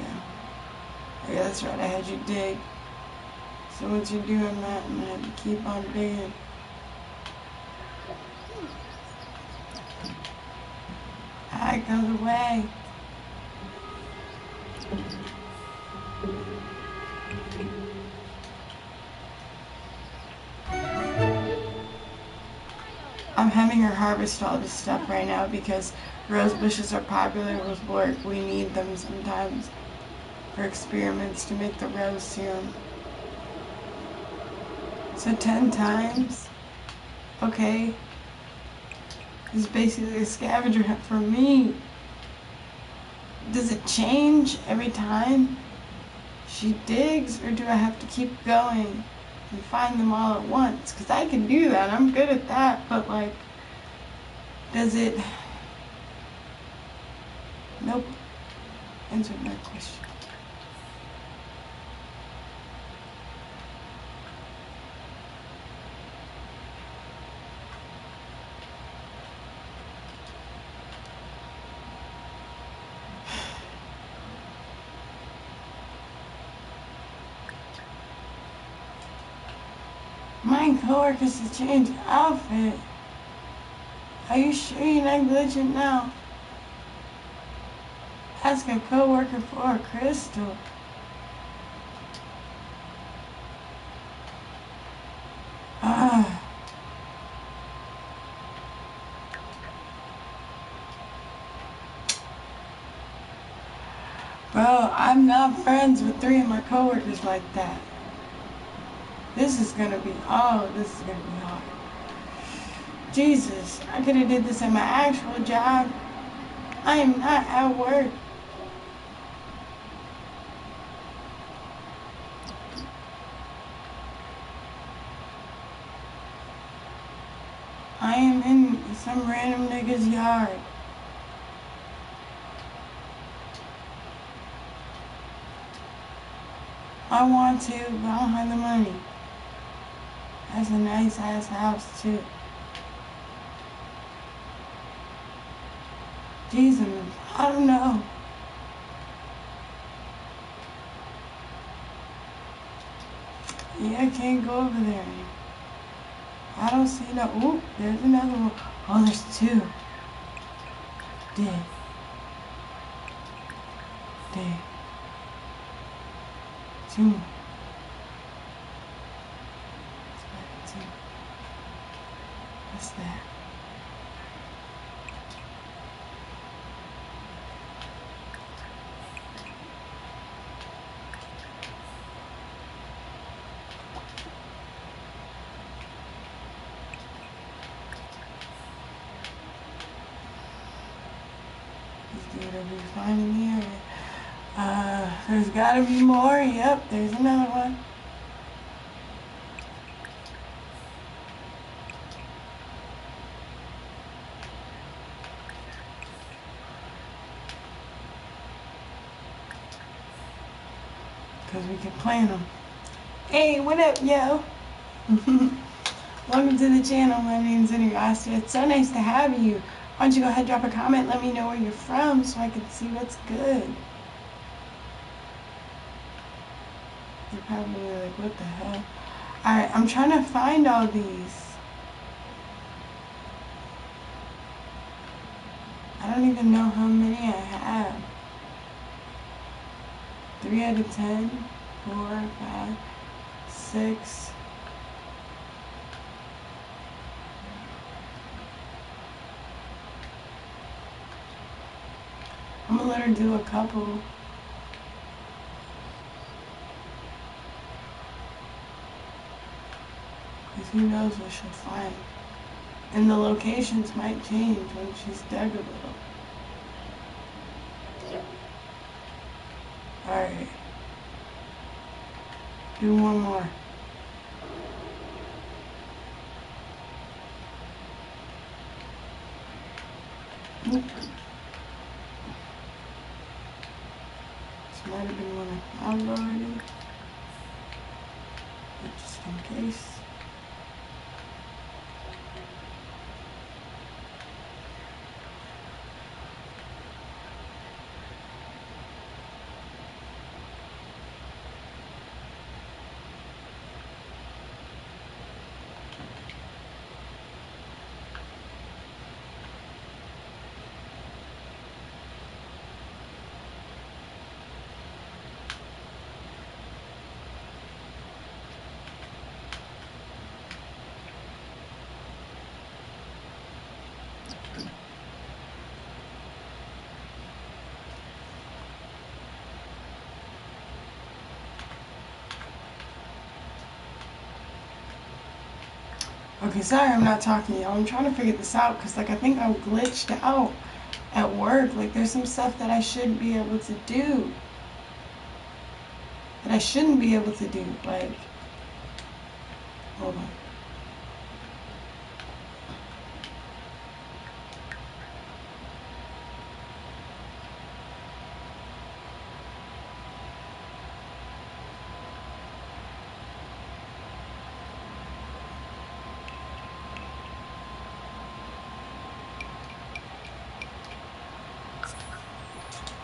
Oh, yeah, that's right, I had you dig. So once you're doing that, I'm gonna have to keep on digging. Ah, it goes away. I'm having her harvest all this stuff right now because rose bushes are popular with work. We need them sometimes for experiments to make the rose serum. So 10 times, okay, this is basically a scavenger hunt for me. Does it change every time she digs, or do I have to keep going and find them all at once? Because I can do that, I'm good at that, but like, does it? Nope. Answered my question. My coworkers to change outfit. Are you sure you're not glitching now? Ask a coworker for a crystal. Ah. Bro, I'm not friends with 3 of my coworkers like that. This is gonna be hard. Jesus, I could have did this at my actual job. I am not at work. I am in some random nigga's yard. I want to, but I don't have the money. That's a nice ass house too. Jesus, I don't know. Yeah, I can't go over there. I don't see no. Ooh, there's another one. Oh, there's 2. Dead. Dead. 2 more. What's that? Let's do whatever you find in the area. There's gotta be more. Yep, there's another one. Because we can plan them. Hey, what up, yo? Welcome to the channel. My name's Rasta. It's so nice to have you. Why don't you go ahead, drop a comment, let me know where you're from so I can see what's good. You're probably like, what the hell? Alright, I'm trying to find all these. I don't even know how many I have. 3 out of 10, 4, 5, 6. I'm gonna let her do a couple. Because who knows what she'll find. And the locations might change when she's dug a little. Alright. Do one more. This might have been one I found already. But just in case. Okay, sorry I'm not talking to y'all. I'm trying to figure this out because, like, I think I'm glitched out at work. Like, there's some stuff that I shouldn't be able to do. That I shouldn't be able to do. Like, hold on.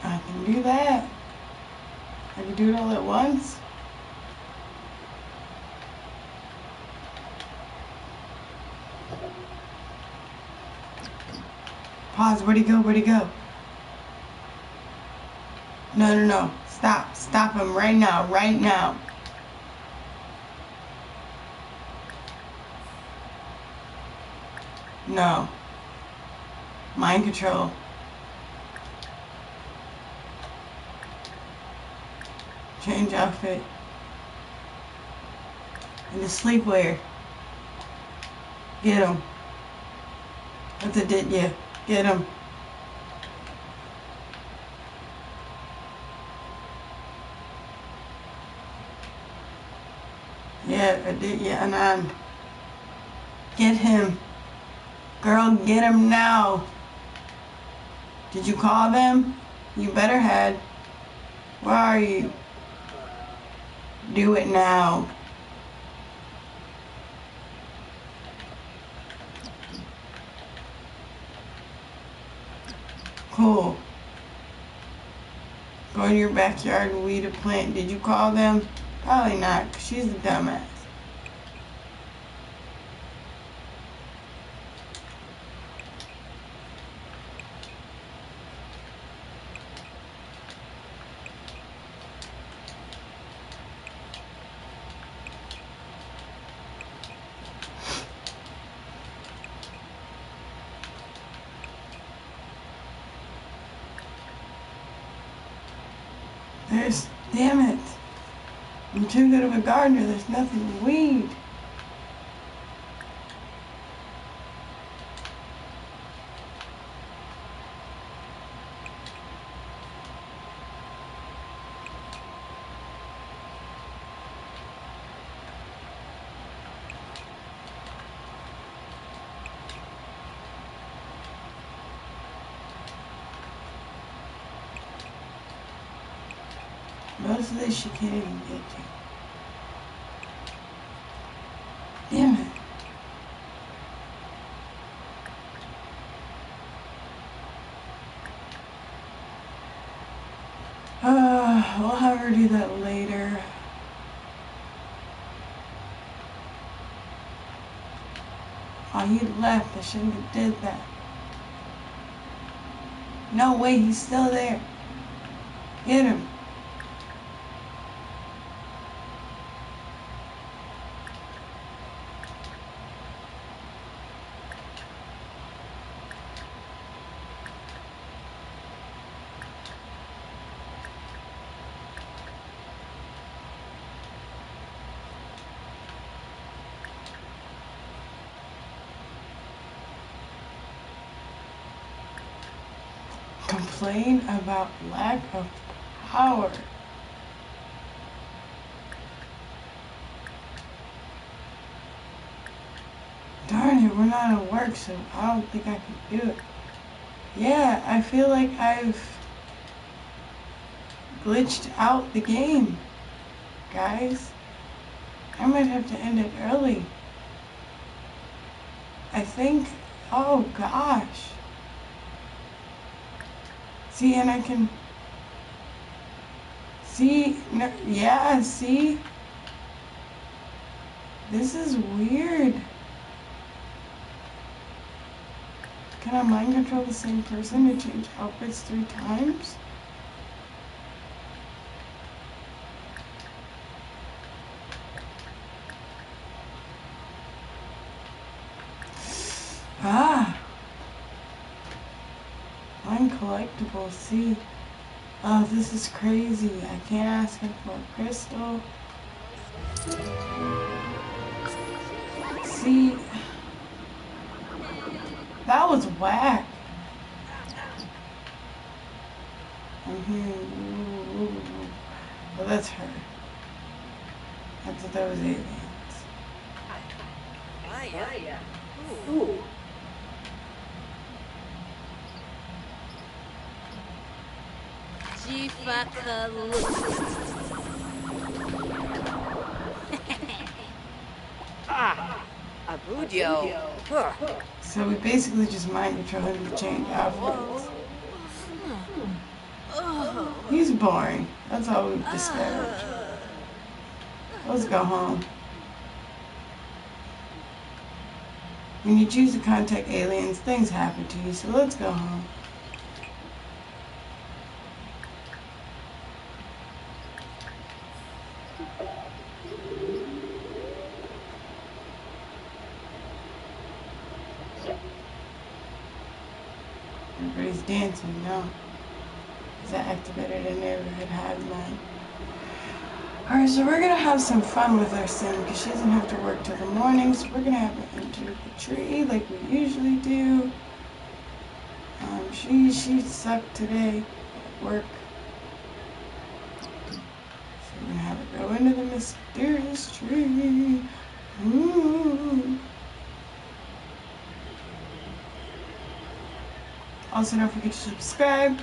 I can do that. I can do it all at once. Pause. Where'd he go? Where'd he go? No, no, no. Stop. Stop him right now. Right now. No. Mind control. Change outfit. And the sleepwear. Get him. That's a did ya. Get him. Yeah, I did ya, Anand. Get him. Girl, get him now. Did you call them? You better had. Where are you? Do it now. Cool. Go in your backyard and weed a plant. Did you call them? Probably not, 'cause she's a dumbass. Damn it. I'm too good of a gardener. There's nothing to weed. Most of this she can't even get to. Damn it. We'll have her do that later. Oh, he left. I shouldn't have did that. No, wait, he's still there. Get him. Complain about lack of power. Darn it, we're not at work, so I don't think I can do it. Yeah, I feel like I've glitched out the game, guys. I might have to end it early. I think, oh gosh. See, and I can, see, no, yeah, see? This is weird. Can I mind control the same person to change outfits 3 times? Ah! Mine collectible, see? Oh, this is crazy. I can't ask him for a crystal. See? That was whack. Well, that's her. That's those aliens. Ooh. Abudio. So we basically just mind control him to change outfits. He's boring. That's all we've discovered. Let's go home. When you choose to contact aliens, things happen to you, so let's go home. Everybody's dancing now. Because I activated a neighborhood hive mind. Alright, so we're gonna have some fun with our sim because she doesn't have to work till the morning, so we're gonna have her enter the tree like we usually do. She sucked today at work. So we're gonna have her go into the mysterious tree. Ooh. Also, don't forget to subscribe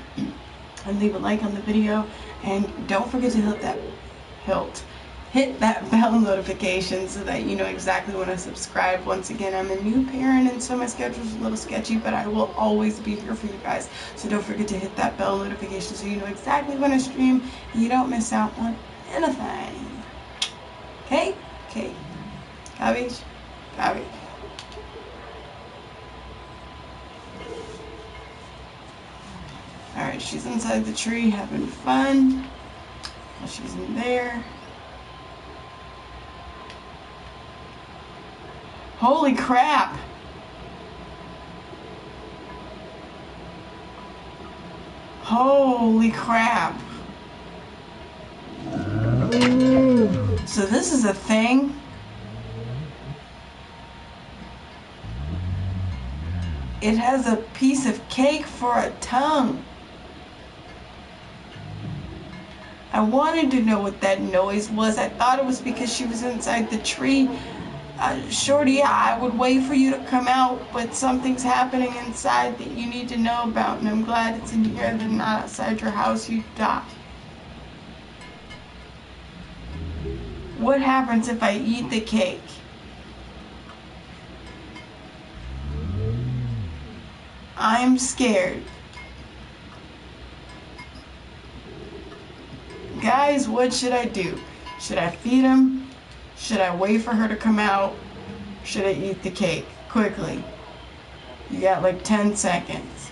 and leave a like on the video, and don't forget to hit that bell notification so that you know exactly when I subscribe. Once again, I'm a new parent and so my schedule's a little sketchy, but I will always be here for you guys, so don't forget to hit that bell notification so you know exactly when I stream and you don't miss out on anything. Okay? Okay. Cabbage? Cabbage. Alright, she's inside the tree having fun while she's in there. Holy crap! Holy crap! So this is a thing? It has a piece of cake for a tongue. I wanted to know what that noise was. I thought it was because she was inside the tree. Shorty, I would wait for you to come out, but something's happening inside that you need to know about, and I'm glad it's in here and not outside your house. You die. What happens if I eat the cake? I'm scared. Guys, what should I do? Should I feed him? Should I wait for her to come out? Should I eat the cake? Quickly. You got like 10 seconds.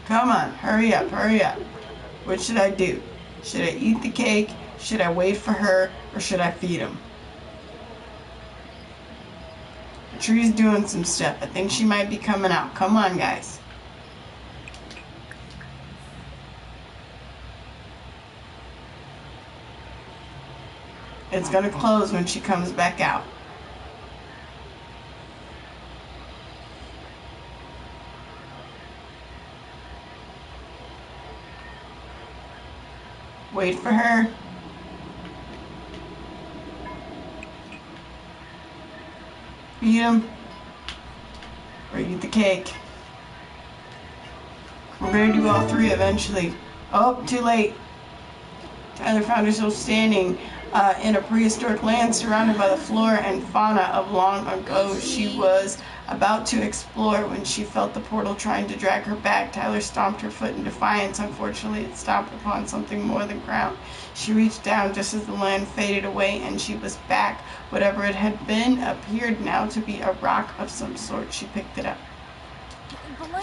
Come on, hurry up, hurry up. What should I do? Should I eat the cake? Should I wait for her? Or should I feed him? The tree's doing some stuff. I think she might be coming out. Come on, guys. It's gonna close when she comes back out. Wait for her. Feed him. Or eat the cake. We're gonna do all three eventually. Oh, too late. Tyler found herself standing in a prehistoric land surrounded by the flora and fauna of long ago. She was about to explore when she felt the portal trying to drag her back. Tyler stomped her foot in defiance. Unfortunately, it stomped upon something more than ground. She reached down just as the land faded away and she was back. Whatever it had been appeared now to be a rock of some sort. She picked it up.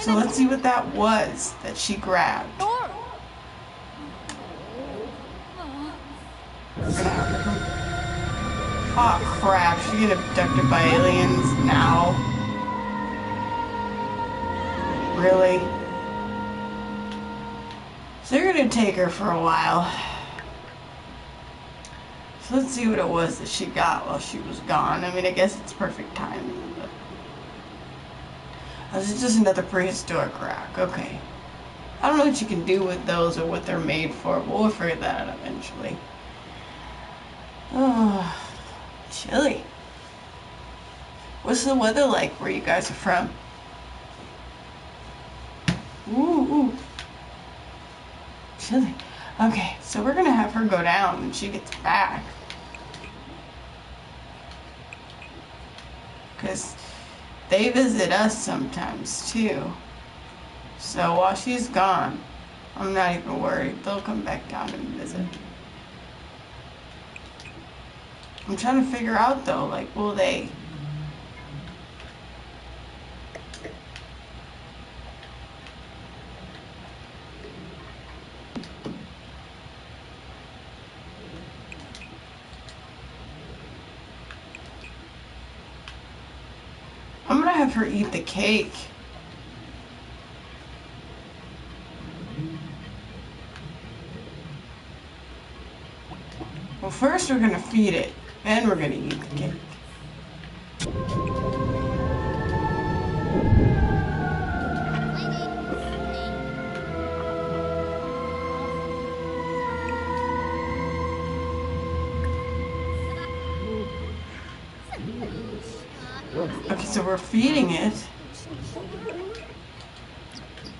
So let's see what that was that she grabbed. Oh crap, she get abducted by aliens now. Really? So they're gonna take her for a while. So let's see what it was that she got while she was gone. I mean, I guess it's perfect timing, but... this is just another prehistoric rock. Okay. I don't know what you can do with those or what they're made for, but we'll figure that out eventually. Oh, chilly. What's the weather like where you guys are from? Ooh. Chilly. Okay, so we're gonna have her go down when she gets back. Because they visit us sometimes too. So while she's gone, I'm not even worried. They'll come back down and visit. I'm trying to figure out though, like, will they? I'm gonna have her eat the cake. Well, first we're gonna feed it, then we're gonna eat the cake. Okay, so we're feeding it.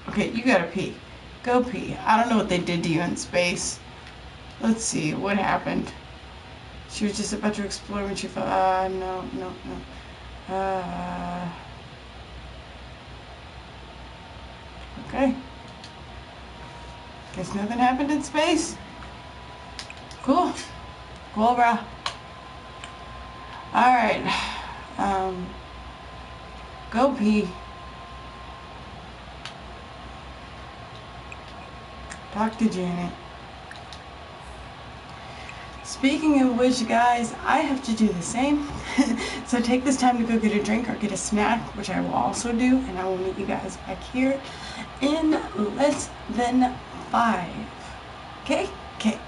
Okay, you gotta pee. Go pee. I don't know what they did to you in space. Let's see, what happened? She was just about to explore when she fell. No. Okay. Guess nothing happened in space. Cool. Cool, bro. Alright. Go pee. Talk to Janet. Speaking of which, guys, I have to do the same. So take this time to go get a drink or get a snack, which I will also do, and I will meet you guys back here in less than 5. Okay? Okay.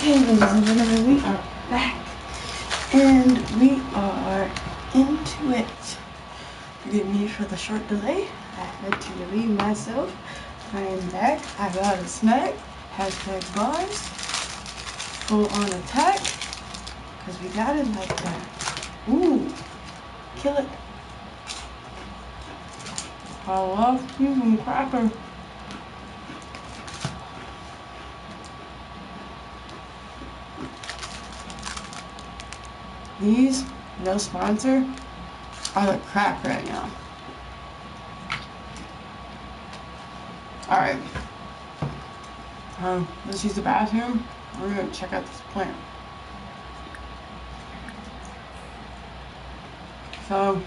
Okay, ladies and gentlemen, we are back, and we are into it. Forgive me for the short delay. I had to relieve myself. I am back. I got a snack. Hashtag bars. Full on attack. Because we got it like that. Ooh. Kill it. I love you some cracker. These, no sponsor, are the crack right now. Alright. Let's use the bathroom. We're gonna check out this plant. So,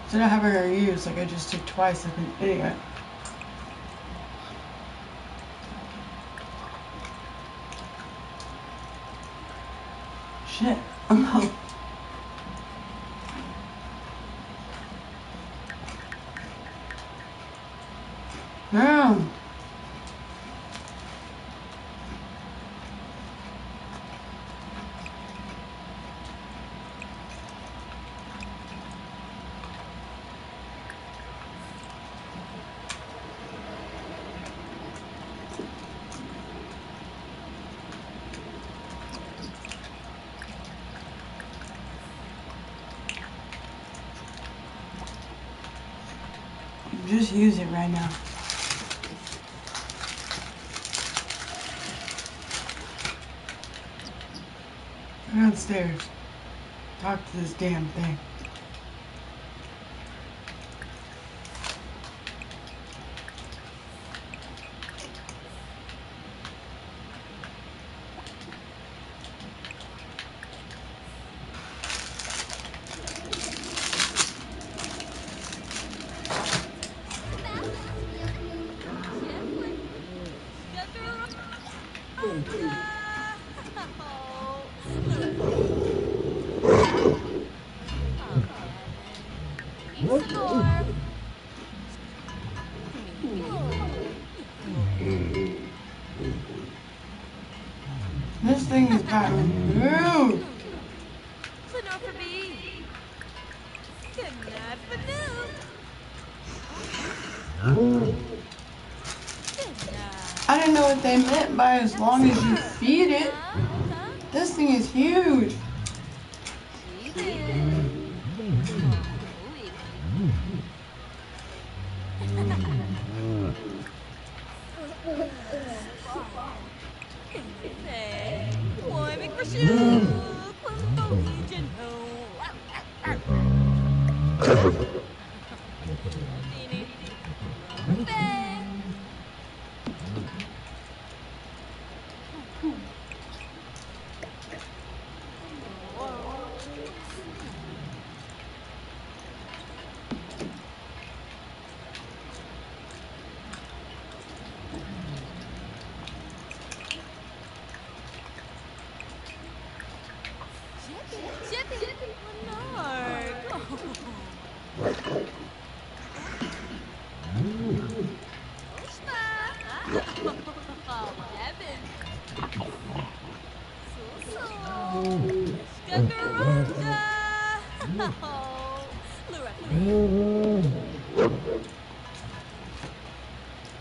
instead of having her use, like I just did twice like an idiot. Shit. Damn. Just use it right now. Go downstairs. Talk to this damn thing. This thing has gotten huge. I didn't know what they meant by as long as you feed it. This thing is huge.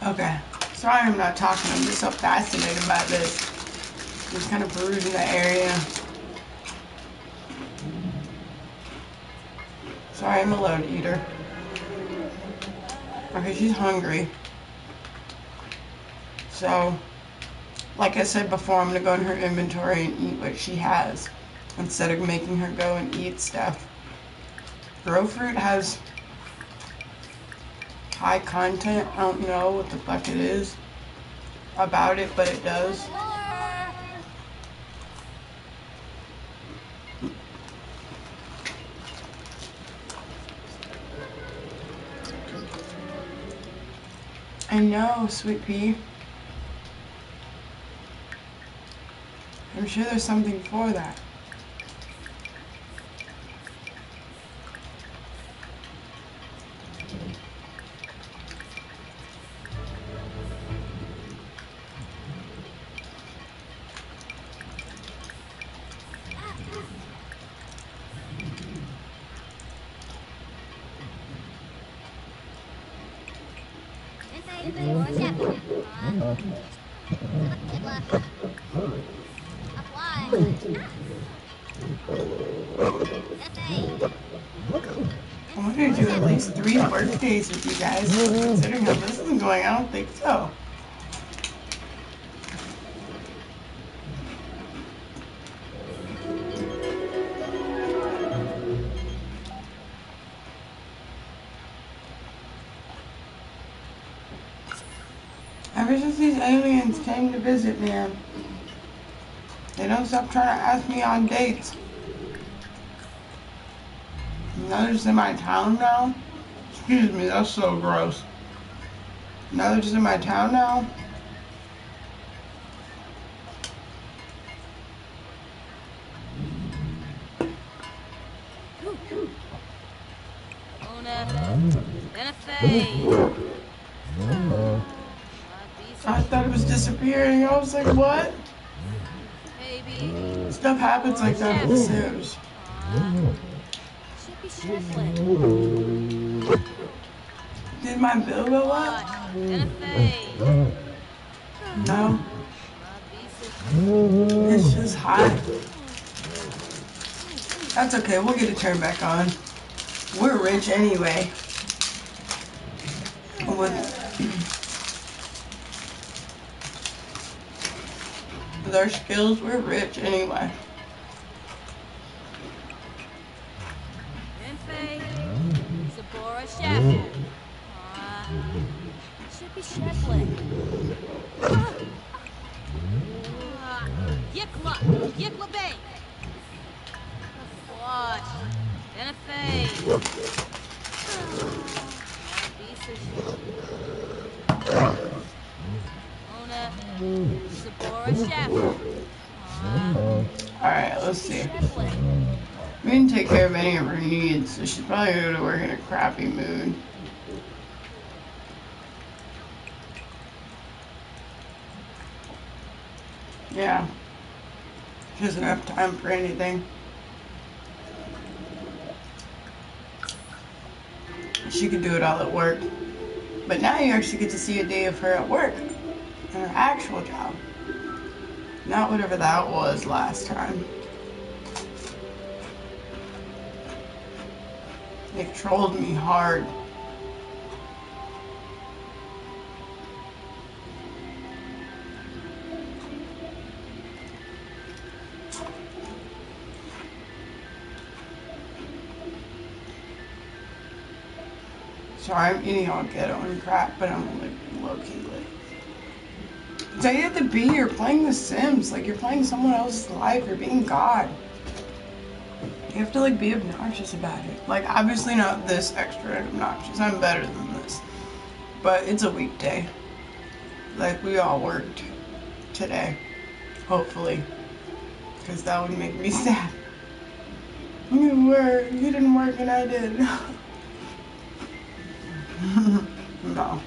Okay, sorry I'm not talking. I'm just so fascinated by this. Just kind of perusing the area. Sorry, I'm a load eater. Okay, she's hungry. So, like I said before, I'm going to go in her inventory and eat what she has instead of making her go and eat stuff. Grow fruit has high content. I don't know what the fuck it is about it, but it does. I know, sweet pea. I'm sure there's something for that. I wanted to do at least 3 birthdays with you guys, but considering how this is going, I don't think so. Ever since these aliens came to visit me, they don't stop trying to ask me on dates. Now they're just in my town now. Excuse me, that's so gross. Now they're just in my town now. I thought it was disappearing. I was like, what? Stuff happens like that with The Sims. Did my bill go up? No. It's just hot. That's okay, we'll get it turned back on. We're rich anyway. With our skills, we're rich anyway. Alright, let's see. We didn't take care of any of her needs, so she's probably gonna go to work in a crappy mood. Yeah. She doesn't have time for anything. She could do it all at work. But now you actually get to see a day of her at work. In her actual job. Not whatever that was last time. They trolled me hard. Sorry, I'm eating all ghetto and crap, but I'm like low-key lit. So you have to be, you're playing The Sims, like you're playing someone else's life, you're being God. You have to like be obnoxious about it. Like obviously not this extra obnoxious, I'm better than this. But it's a weekday. Like we all worked today, hopefully. Because that would make me sad. You work, you didn't work and I did. No.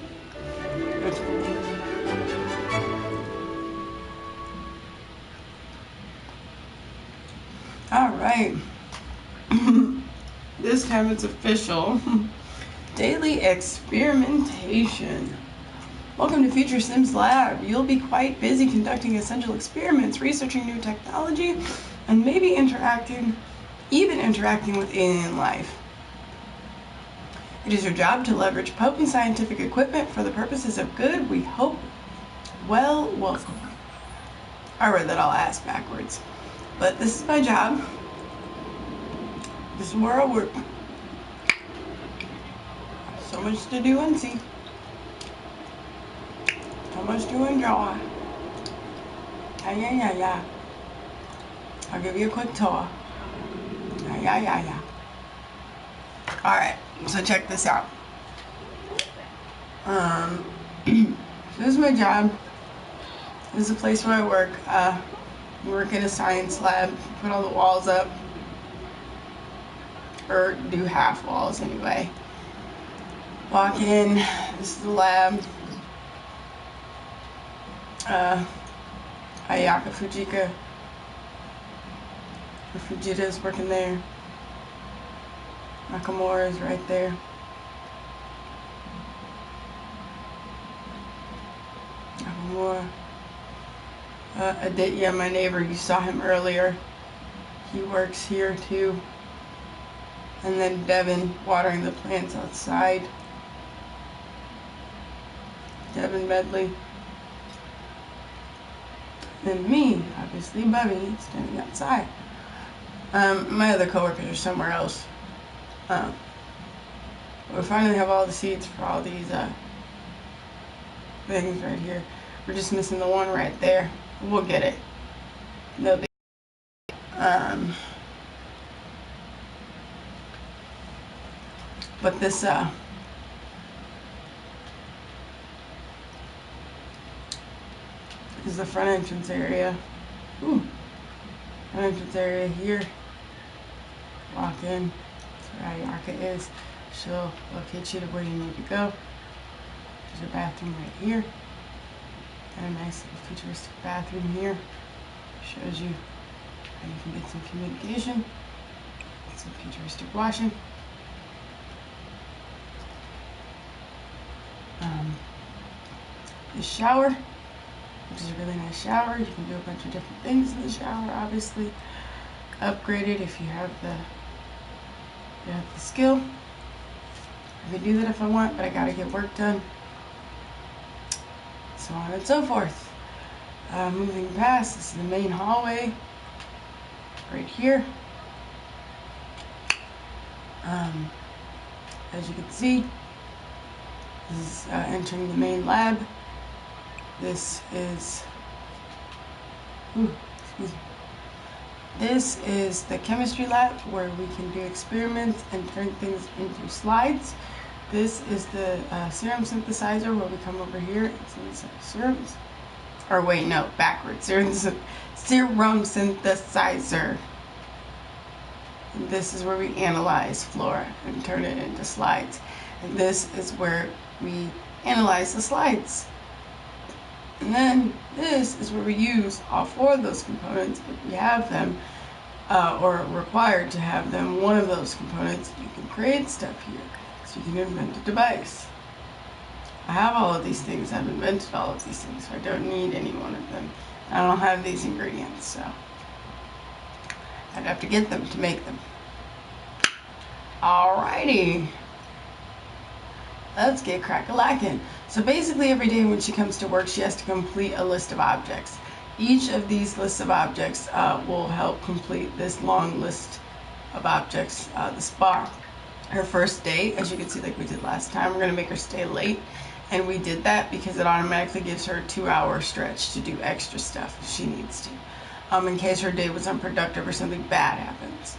It's cool. Alright. This time it's official. Daily experimentation. Welcome to Future Sims Lab. You'll be quite busy conducting essential experiments, researching new technology, and maybe interacting with alien life. It is your job to leverage potent scientific equipment for the purposes of good. We hope. Well, I read that all ass backwards. But this is my job. This is where I work. So much to do and see. So much to enjoy. Yeah. I'll give you a quick tour. Yeah. Alright, so check this out. This is my job. This is the place where I work. I work in a science lab, put all the walls up. Or do half walls anyway. Walk in, this is the lab. Ayaka Fujita is working there. Nakamura is right there. more. Yeah, my neighbor, you saw him earlier. He works here too. And then Devin watering the plants outside. Devin Medley. And me, obviously, Bubby, standing outside. My other coworkers are somewhere else. We finally have all the seeds for all these things right here. We're just missing the one right there. We'll get it. No big. But this is the front entrance area. Ooh, front entrance area here. Walk in. That's where Ayarka is. She'll locate you to where you need to go. There's a bathroom right here. And a nice little futuristic bathroom here. Shows you how you can get some communication. Some futuristic washing. The shower, which is a really nice shower. You can do a bunch of different things in the shower, obviously. Upgrade it if you have the skill. I can do that if I want, but I gotta get work done. So on and so forth. Moving past, this is the main hallway. Right here. As you can see, this is entering the main lab. This is, excuse me. This is the chemistry lab where we can do experiments and turn things into slides. This is the serum synthesizer where we come over here and synthesize serums. Or wait, no, backwards. Serum synthesizer. And this is where we analyze flora and turn it into slides. And this is where we analyze the slides. And then this is where we use all four of those components if we have them, or required to have them, one of those components. You can create stuff here, so you can invent a device. I have all of these things. I've invented all of these things, so I don't need any one of them. I don't have these ingredients, so I'd have to get them to make them. Alrighty. Let's get crack-a-lackin'. So basically every day when she comes to work, she has to complete a list of objects. Each of these lists of objects will help complete this long list of objects, this bar. Her first day, as you can see like we did last time, we're going to make her stay late. And we did that because it automatically gives her a 2-hour stretch to do extra stuff if she needs to. In case her day was unproductive or something bad happens.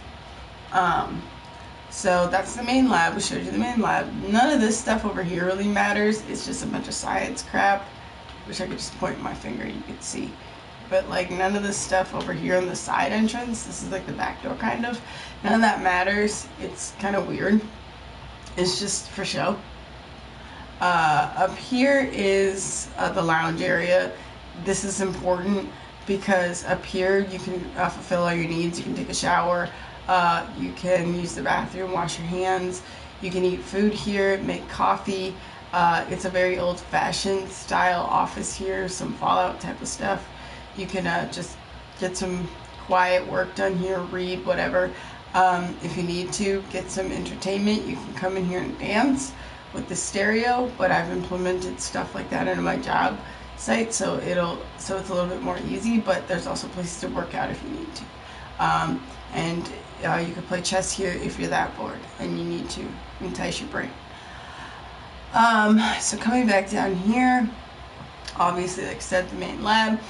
So that's the main lab. We showed you the main lab. None of this stuff over here really matters. It's just a bunch of science crap. Wish I could just point my finger, you could see. But like none of this stuff over here on the side entrance, this is like the back door kind of, none of that matters. It's kind of weird. It's just for show. Up here is the lounge area. This is important because up here you can fulfill all your needs. You can take a shower. You can use the bathroom, wash your hands. You can eat food here, make coffee. It's a very old-fashioned style office here, some Fallout type of stuff. You can just get some quiet work done here, read, whatever. If you need to get some entertainment, you can come in here and dance with the stereo, but I've implemented stuff like that into my job site, so it's a little bit more easy, but there's also places to work out if you need to. And you can play chess here if you're that bored and you need to entice your brain. So coming back down here, obviously, like I said, the main lab.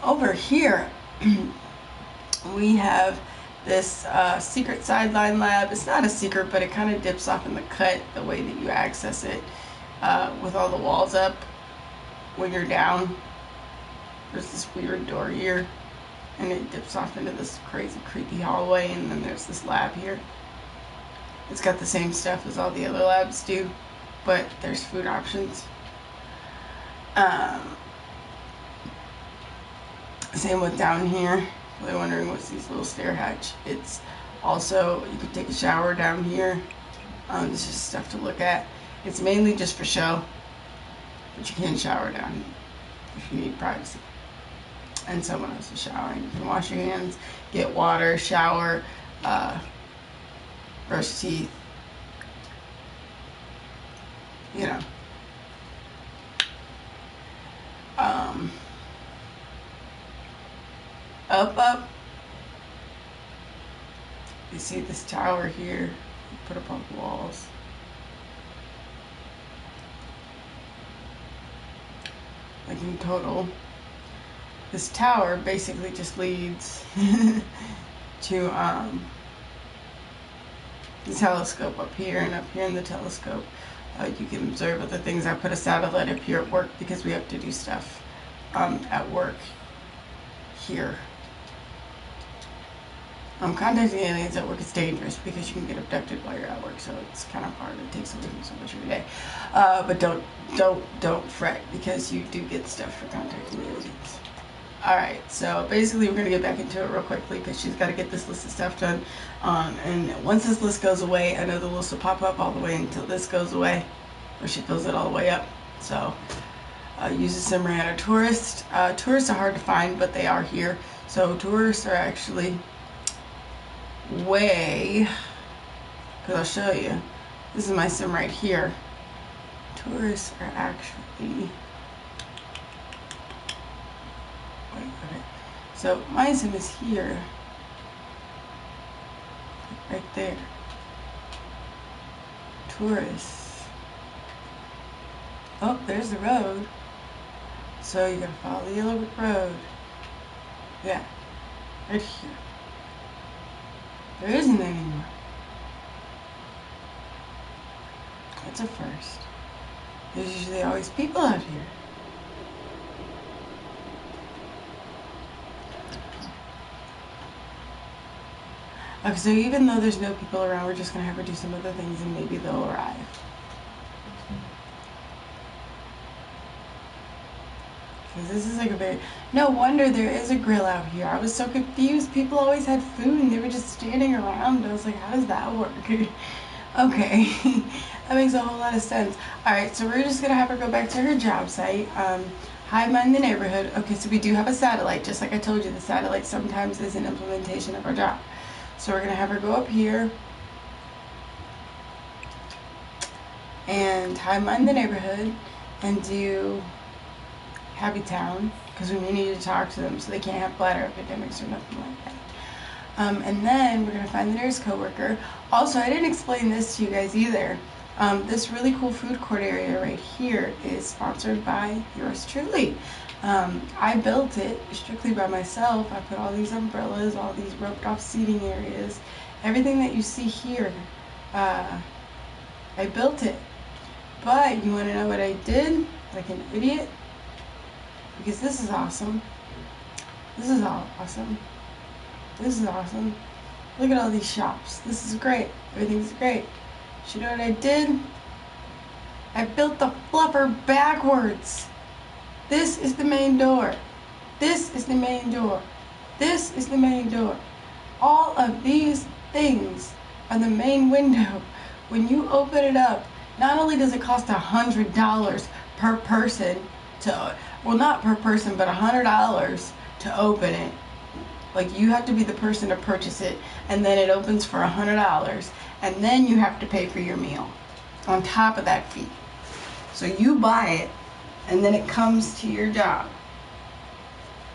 Over here, we have this secret sideline lab. It's not a secret, but it kind of dips off in the cut the way that you access it with all the walls up. When you're down, there's this weird door here, and it dips off into this crazy, creepy hallway, and then there's this lab here. It's got the same stuff as all the other labs do, but there's food options. Same with down here. Really wondering what's these little stair hatch. It's also, you could take a shower down here. This is stuff to look at. It's mainly just for show, but you can shower down here. if you need privacy. And someone else is showering. You can wash your hands, get water, shower, brush teeth, you know. Up. You see this tower here, put up on the walls. Like in total, this tower basically just leads to the telescope up here, and up here in the telescope you can observe other things. I put a satellite up here at work because we have to do stuff at work here. Contacting aliens at work is dangerous because you can get abducted while you're at work, so it's kind of hard. It takes away from so much of your day. But don't fret, because you do get stuff for contacting aliens. Alright, so basically we're going to get back into it real quickly because she's got to get this list of stuff done. And once this list goes away, I know the list will pop up all the way until this goes away, or she fills it all the way up. So use a sim ran or tourist. Tourists are hard to find, but they are here. So tourists are actually way, because I'll show you. This is my sim right here. Tourists are actually, okay. So my sim is here, right there. Tourists. Oh, there's the road. So you gotta follow the yellow brick road. Yeah, right here. There isn't anymore. That's a first. There's usually always people out here. Okay, so even though there's no people around, we're just going to have her do some other things and maybe they'll arrive. Because this is like a very... No wonder there is a grill out here. I was so confused. People always had food and they were just standing around. I was like, how does that work? Okay, that makes a whole lot of sense. Alright, so we're just going to have her go back to her job site. Hive mind the neighborhood. Okay, so we do have a satellite. Just like I told you, the satellite sometimes is an implementation of our job. So we're going to have her go up here and hive mind the neighborhood and do Happy Town, because we need to talk to them so they can't have bladder epidemics or nothing like that. And then we're going to find the nearest coworker. Also, I didn't explain this to you guys either. This really cool food court area right here is sponsored by yours truly. I built it strictly by myself. I put all these umbrellas, all these roped off seating areas, everything that you see here. I built it. But you want to know what I did? Like an idiot? Because this is awesome. This is all awesome. This is awesome. Look at all these shops. This is great. Everything's great. You know what I did? I built the fluffer backwards. This is the main door. This is the main door. This is the main door. All of these things are the main window. When you open it up, not only does it cost $100 per person to, well, not per person, but $100 to open it. Like, you have to be the person to purchase it, and then it opens for $100, and then you have to pay for your meal on top of that fee. So you buy it, and then it comes to your job.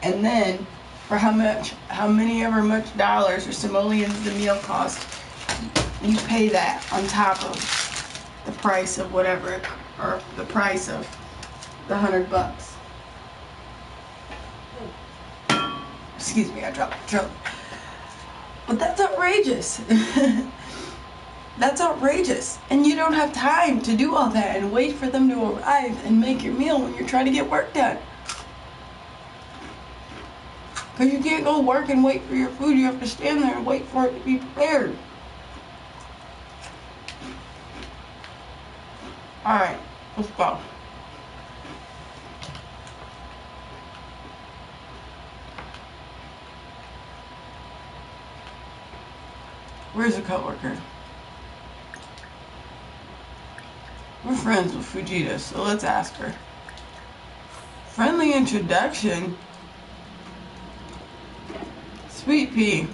And then, for how many ever much dollars or simoleons the meal cost, you pay that on top of the price of whatever, or the price of the $100. Excuse me, I dropped the throat. But that's outrageous. That's outrageous. And you don't have time to do all that and wait for them to arrive and make your meal when you're trying to get work done. Because you can't go work and wait for your food. You have to stand there and wait for it to be prepared. Alright, let's go. Where's the coworker? We're friends with Fujita, so let's ask her. Friendly introduction. Sweet pea.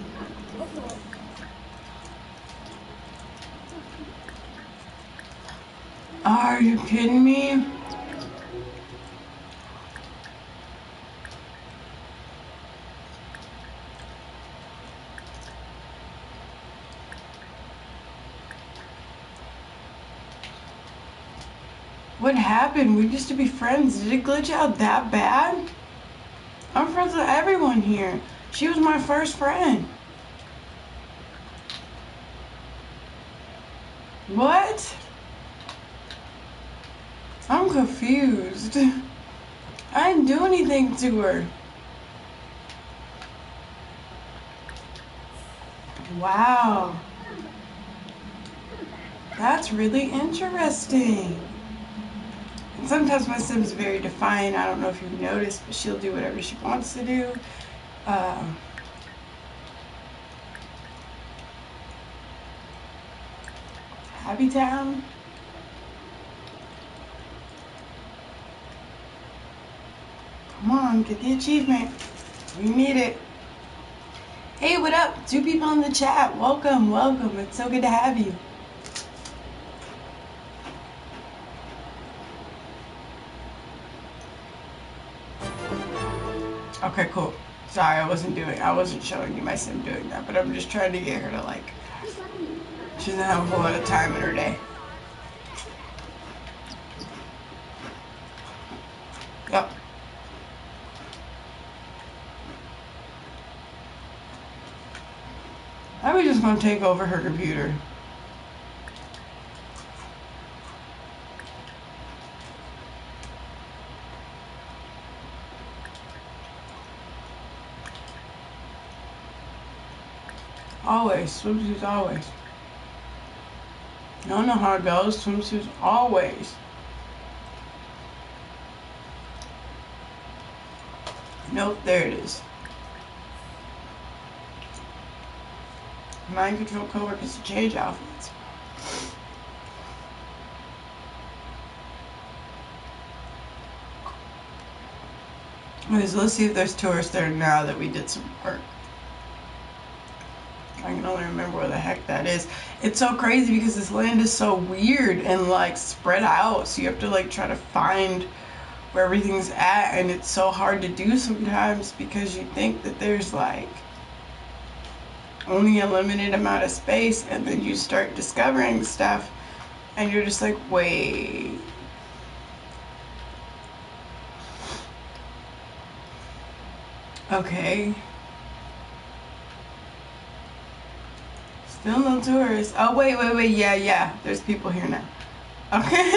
Are you kidding me? What happened? We used to be friends. Did it glitch out that bad? I'm friends with everyone here. She was my first friend. What? I'm confused. I didn't do anything to her. Wow. That's really interesting. And sometimes my Sim's very defiant. I don't know if you've noticed, but she'll do whatever she wants to do. Happy Town. Come on, get the achievement. We need it. Hey, what up? 2 people in the chat. Welcome, welcome. It's so good to have you. Okay, cool. Sorry, I wasn't showing you my Sim doing that, but I'm just trying to get her to like, she doesn't have a whole lot of time in her day. Yep. I was just gonna take over her computer. Always, swimsuits always. I don't know how it goes, swimsuits always. Nope, there it is. Mind control coworkers to change outfits. Okay, so let's see if there's tourists there now that we did some work. I can only remember where the heck that is. It's so crazy because this land is so weird and like spread out, so you have to like try to find where everything's at, and it's so hard to do sometimes because you think that there's like only a limited amount of space, and then you start discovering stuff and you're just like, wait. Okay. Still no tourists. Oh, wait. Yeah. There's people here now. Okay.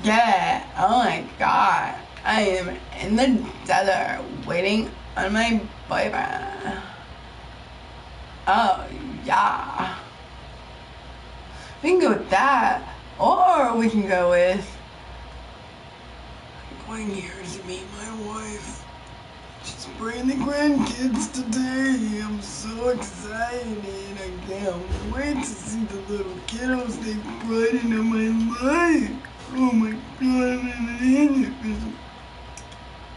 Yeah. Oh my god. I am in the desert waiting on my boyfriend. Oh, yeah. We can go with that. Or we can go with, I'm going here to meet my wife. She's bringing the grandkids today. I'm so excited. I can't wait to see the little kiddos. They brighten up my life. Oh my god.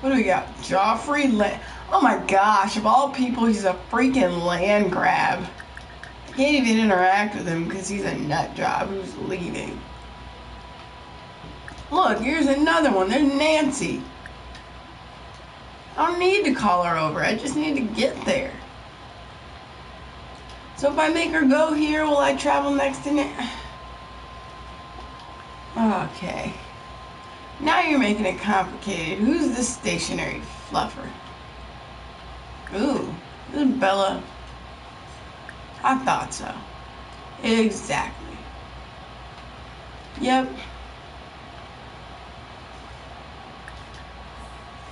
What do we got? Joffrey Land. Oh my gosh, of all people, he's a freaking land grab. I can't even interact with him because he's a nut job who's leaving. Look, here's another one. There's Nancy. I don't need to call her over. I just need to get there. So if I make her go here, will I travel next to it? Okay. Now you're making it complicated. Who's this stationary fluffer? Ooh, this is Bella. I thought so. Exactly. Yep.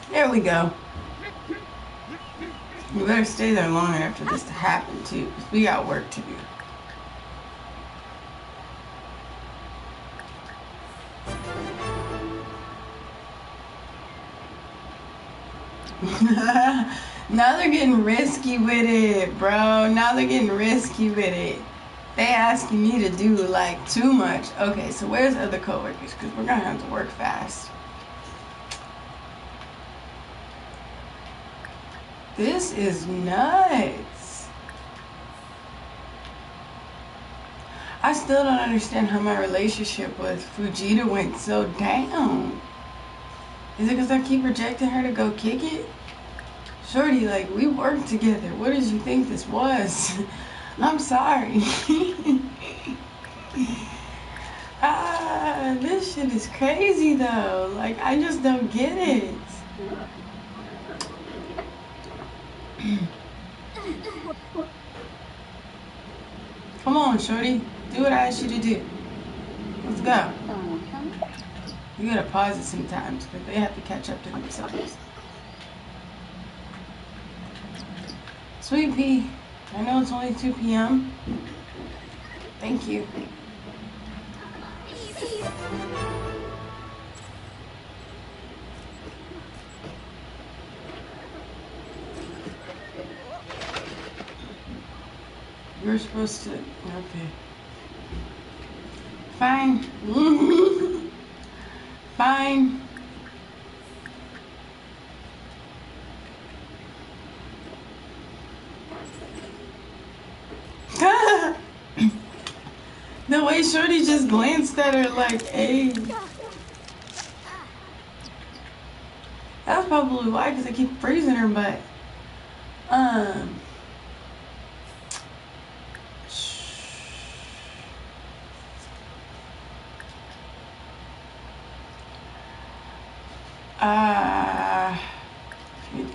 There we go. We better stay there long enough for this to happen too, because we got work to do. Now they're getting risky with it, bro. Now they're getting risky with it. They asking me to do like too much. Okay, so where's other coworkers? Because we're gonna have to work fast. This is nuts. I still don't understand how my relationship with Fujita went so down. Is it because I keep rejecting her to go kick it? Shorty, like, we worked together. What did you think this was? I'm sorry. This shit is crazy though. Like, I just don't get it. Come on, shorty. Do what I asked you to do. Let's go. You gotta pause it sometimes because they have to catch up to themselves. Sweet pea, I know it's only 2 p.m. Thank you. You're supposed to... Okay. Fine. Fine. The way Shorty just glanced at her like, hey. That's probably why, because I keep freezing her butt.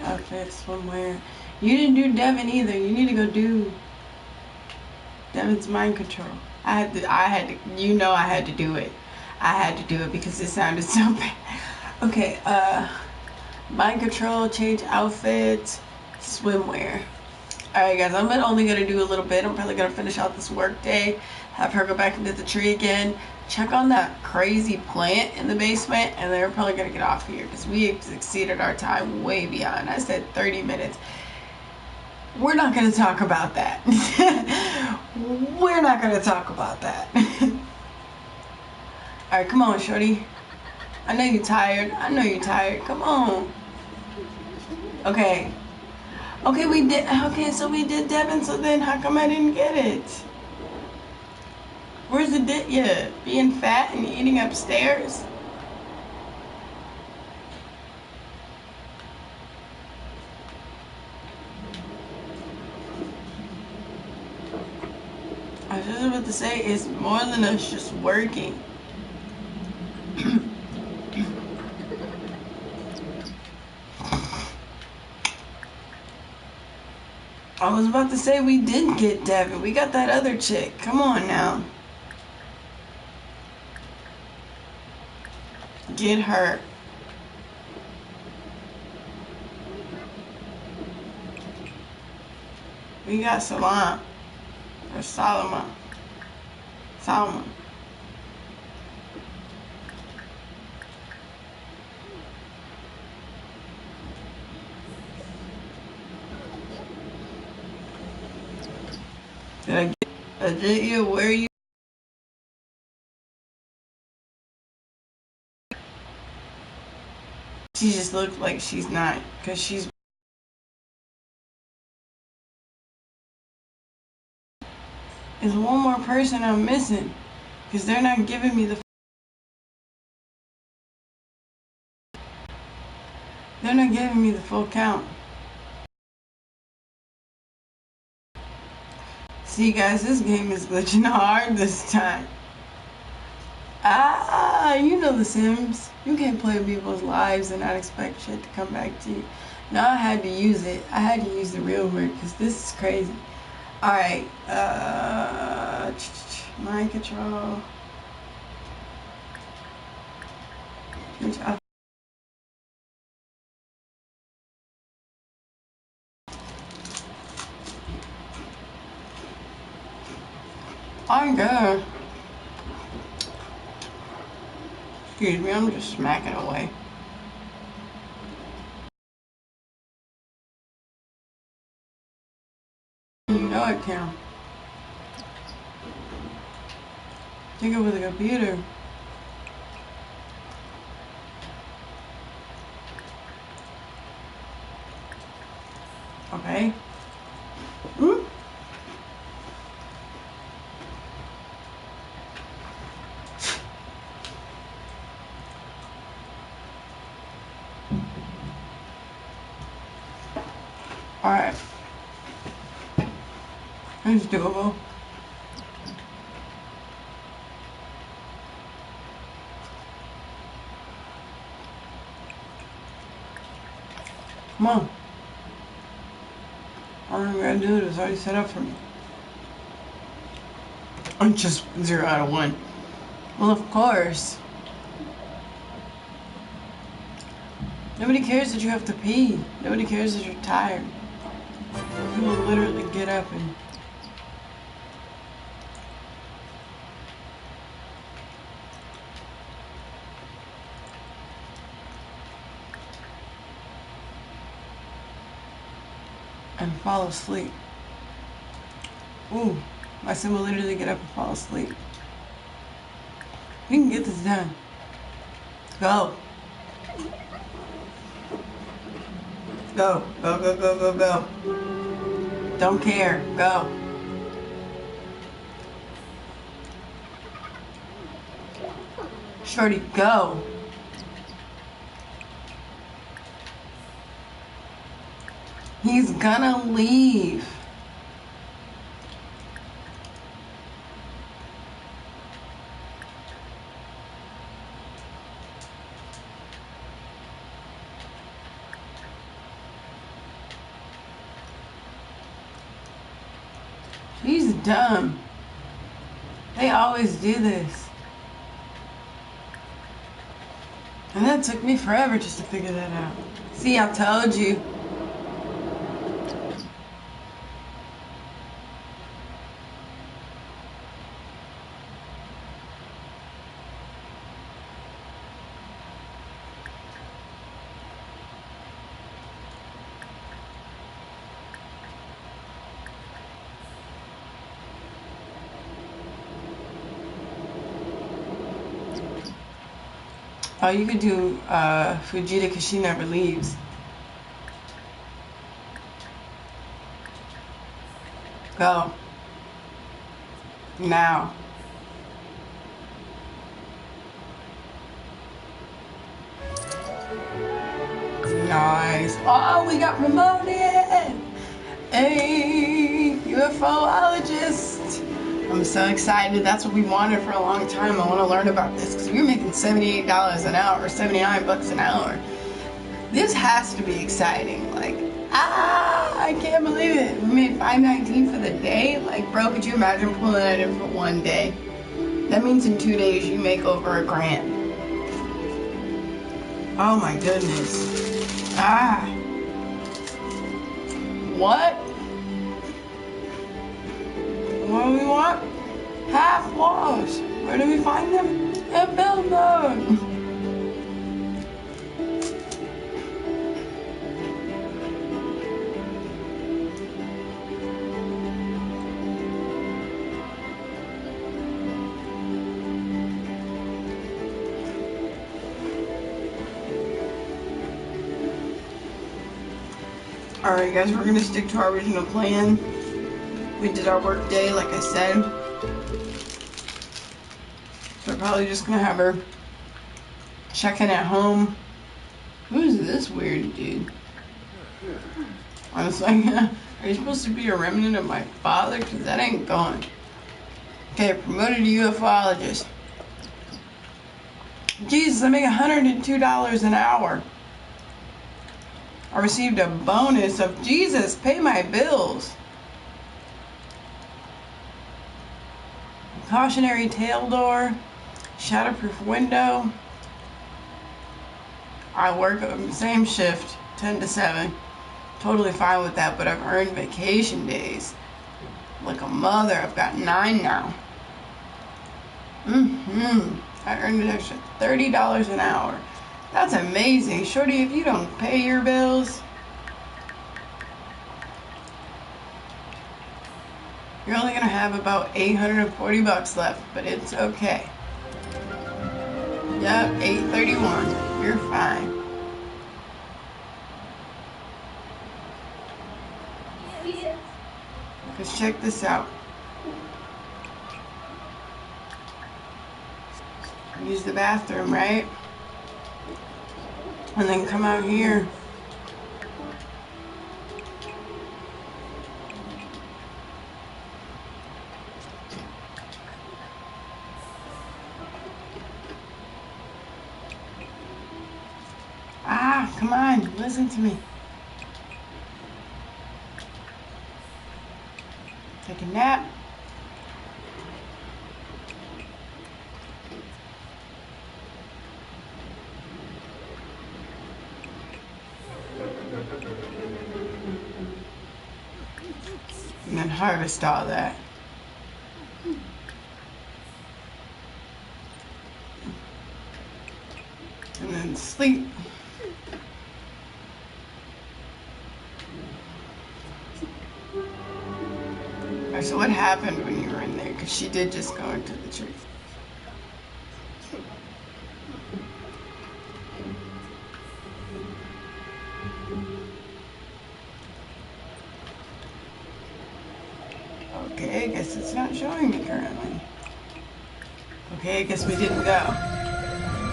Outfits, swimwear. You didn't do Devin either. You need to go do Devin's mind control. I had to, you know I had to do it. I had to do it because it sounded so bad. Okay, mind control, change outfit, swimwear. Alright guys, I'm only gonna do a little bit. I'm probably gonna finish out this work day, have her go back into the tree again, check on that crazy plant in the basement, and then we're probably gonna get off here because we exceeded our time way beyond. I said 30 minutes. We're not gonna talk about that. We're not gonna talk about that. Alright, come on, shorty. I know you're tired. I know you're tired. Come on. Okay. Okay, we did. Okay, so we did Devin. So then, how come I didn't get it? Where's the yeah, being fat and eating upstairs? I was just about to say it's more than us just working. I was about to say we did get Devin. We got that other chick. Come on now. Get her. We got Salam. Or Solomon. Solomon. Did I get a video where you? She just looks like she's not, because she's. There's one more person I'm missing, because they're not giving me the. They're not giving me the full count. See guys, this game is glitching hard this time. You know The Sims. You can't play people's lives and not expect shit to come back to you. No, I had to use it. I had to use the real word because this is crazy. Alright, mind control. Which I'm good. Excuse me, I'm just smacking away. You know it can. Take it with a computer. Okay? Hmm? Alright. It's doable. Come on. All I'm gonna do is already set up for me. I'm just 0 out of 1. Well, of course. Nobody cares that you have to pee. Nobody cares that you're tired. You will literally get up and fall asleep. Ooh, my son will literally get up and fall asleep. We can get this done. Go. Go, go, go, go, go, go. Don't care, go. Shorty, go. He's gonna leave. He's dumb. They always do this. And that took me forever just to figure that out. See, I told you. Oh, you could do Fujita because she never leaves. Go. Now. Nice. Oh, we got promoted. Hey, UFOologist. I'm so excited. That's what we wanted for a long time. I want to learn about this because we were making $78 an hour or 79 bucks an hour. This has to be exciting. Like, I can't believe it. We made $5.19 for the day. Like, bro, could you imagine pulling that in for one day? That means in 2 days you make over $1,000. Oh my goodness. What? What do we want? Half walls. Where do we find them? In build mode. Alright guys, we're gonna stick to our original plan. We did our work day, like I said. So we're probably just gonna have her check in at home. Who's this weird dude? I was like, are you supposed to be a remnant of my father? Because that ain't going. Okay, promoted to UFOologist. Jesus, I make $102 an hour. I received a bonus of, Jesus, pay my bills. Cautionary tail door, shatterproof window. I work the same shift, 10 to 7. Totally fine with that, but I've earned vacation days. Like a mother, I've got 9 now. I earned an extra $30 an hour. That's amazing. Shorty, if you don't pay your bills, you're only gonna have about 840 bucks left, but it's okay. Yep, 831. You're fine. check this out. Use the bathroom, right? And then come out here. Ah, come on, listen to me. Take a nap. And then harvest all that. And then sleep. Alright, so what happened when you were in there? Because she did just go into the tree. Okay, I guess it's not showing me currently. Okay, I guess we didn't go.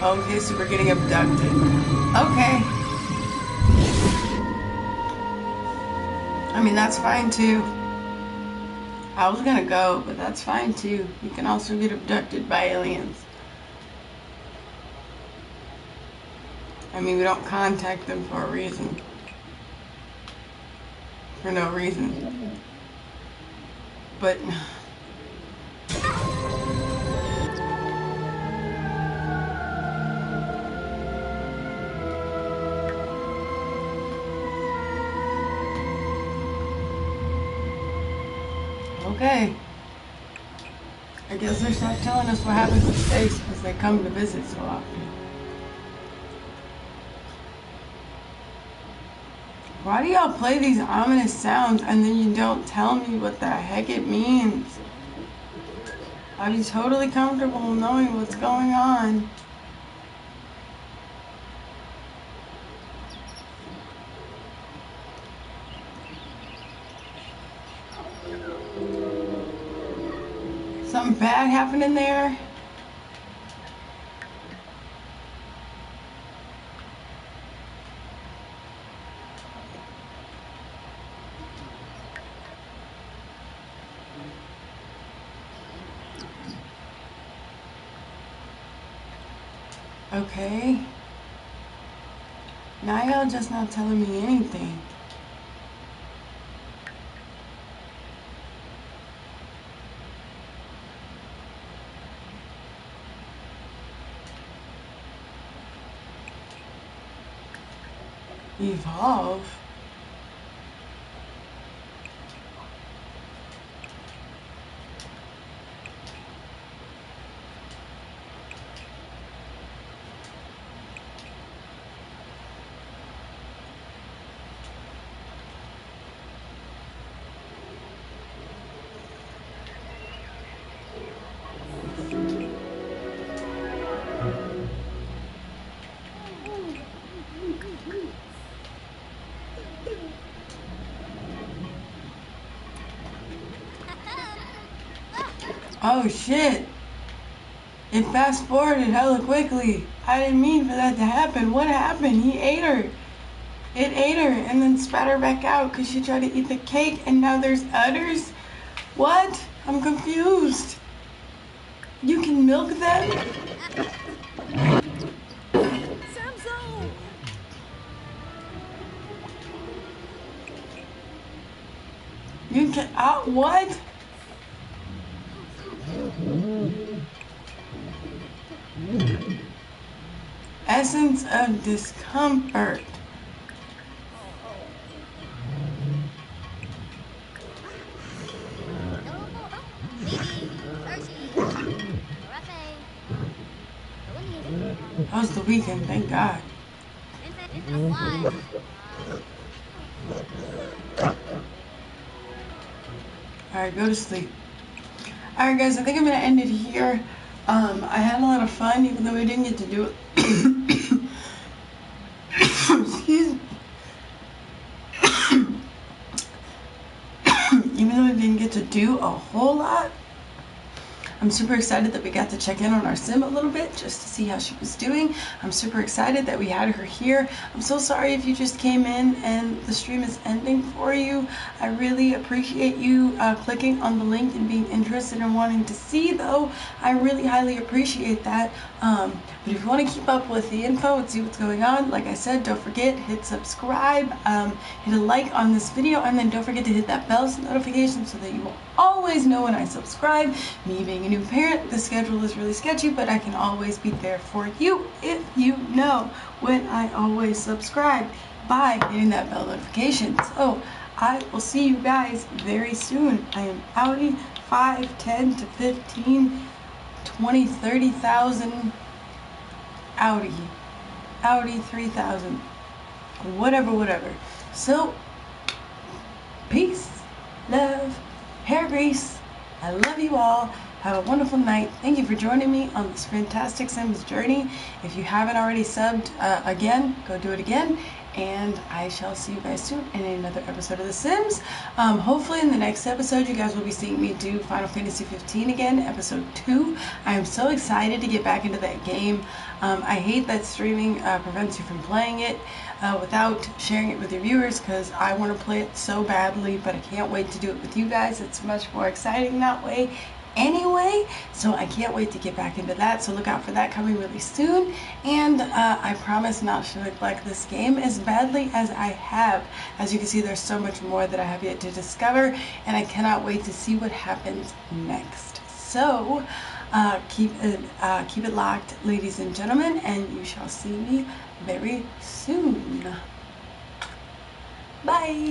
Okay, so we're getting abducted. Okay. I mean, that's fine too. I was gonna go, but that's fine too. You can also get abducted by aliens. I mean, we don't contact them for a reason. For no reason. But... okay. I guess they're not telling us what happens in space because they come to visit so often. Why do y'all play these ominous sounds and then you don't tell me what the heck it means? I'd be totally comfortable knowing what's going on. Something bad happening there? Okay. Now y'all just not telling me anything. Evolve? Oh shit! It fast forwarded hella quickly. I didn't mean for that to happen. What happened? He ate her. It ate her and then spat her back out because she tried to eat the cake and now there's udders? What? I'm confused. You can milk them? You can, what? Essence of discomfort. That was the weekend, thank God. Alright, go to sleep. Alright guys, I think I'm gonna end it here. I had a lot of fun even though we didn't get to do it. Excuse me. Even though I didn't get get to do a whole lot. I'm super excited that we got to check in on our sim a little bit just to see how she was doing. I'm super excited that we had her here. I'm so sorry if you just came in and the stream is ending for you. I really appreciate you clicking on the link and being interested in wanting to see, though. I really highly appreciate that. But if you want to keep up with the info and see what's going on, like I said, don't forget, hit subscribe, hit a like on this video, and then don't forget to hit that bell notification so that you will always know when I subscribe. Me being a new parent, the schedule is really sketchy, but I can always be there for you if you know when I always subscribe by hitting that bell notification. So I will see you guys very soon. I am outie 5, 10 to 15, 20, 30,000, outie 3,000, whatever. So peace, love, hair grease. I love you all. Have a wonderful night. Thank you for joining me on this fantastic Sims journey. If you haven't already subbed again, go do it again. And I shall see you guys soon in another episode of The Sims. Hopefully in the next episode, you guys will be seeing me do Final Fantasy 15 again, episode 2. I am so excited to get back into that game. I hate that streaming prevents you from playing it without sharing it with your viewers, because I want to play it so badly, but I can't wait to do it with you guys. It's much more exciting that way anyway, so I can't wait to get back into that. So look out for that coming really soon, and I promise not to neglect this game as badly as I have. As you can see, there's so much more that I have yet to discover, and I cannot wait to see what happens next. So keep it locked, ladies and gentlemen, and you shall see me very soon. Bye.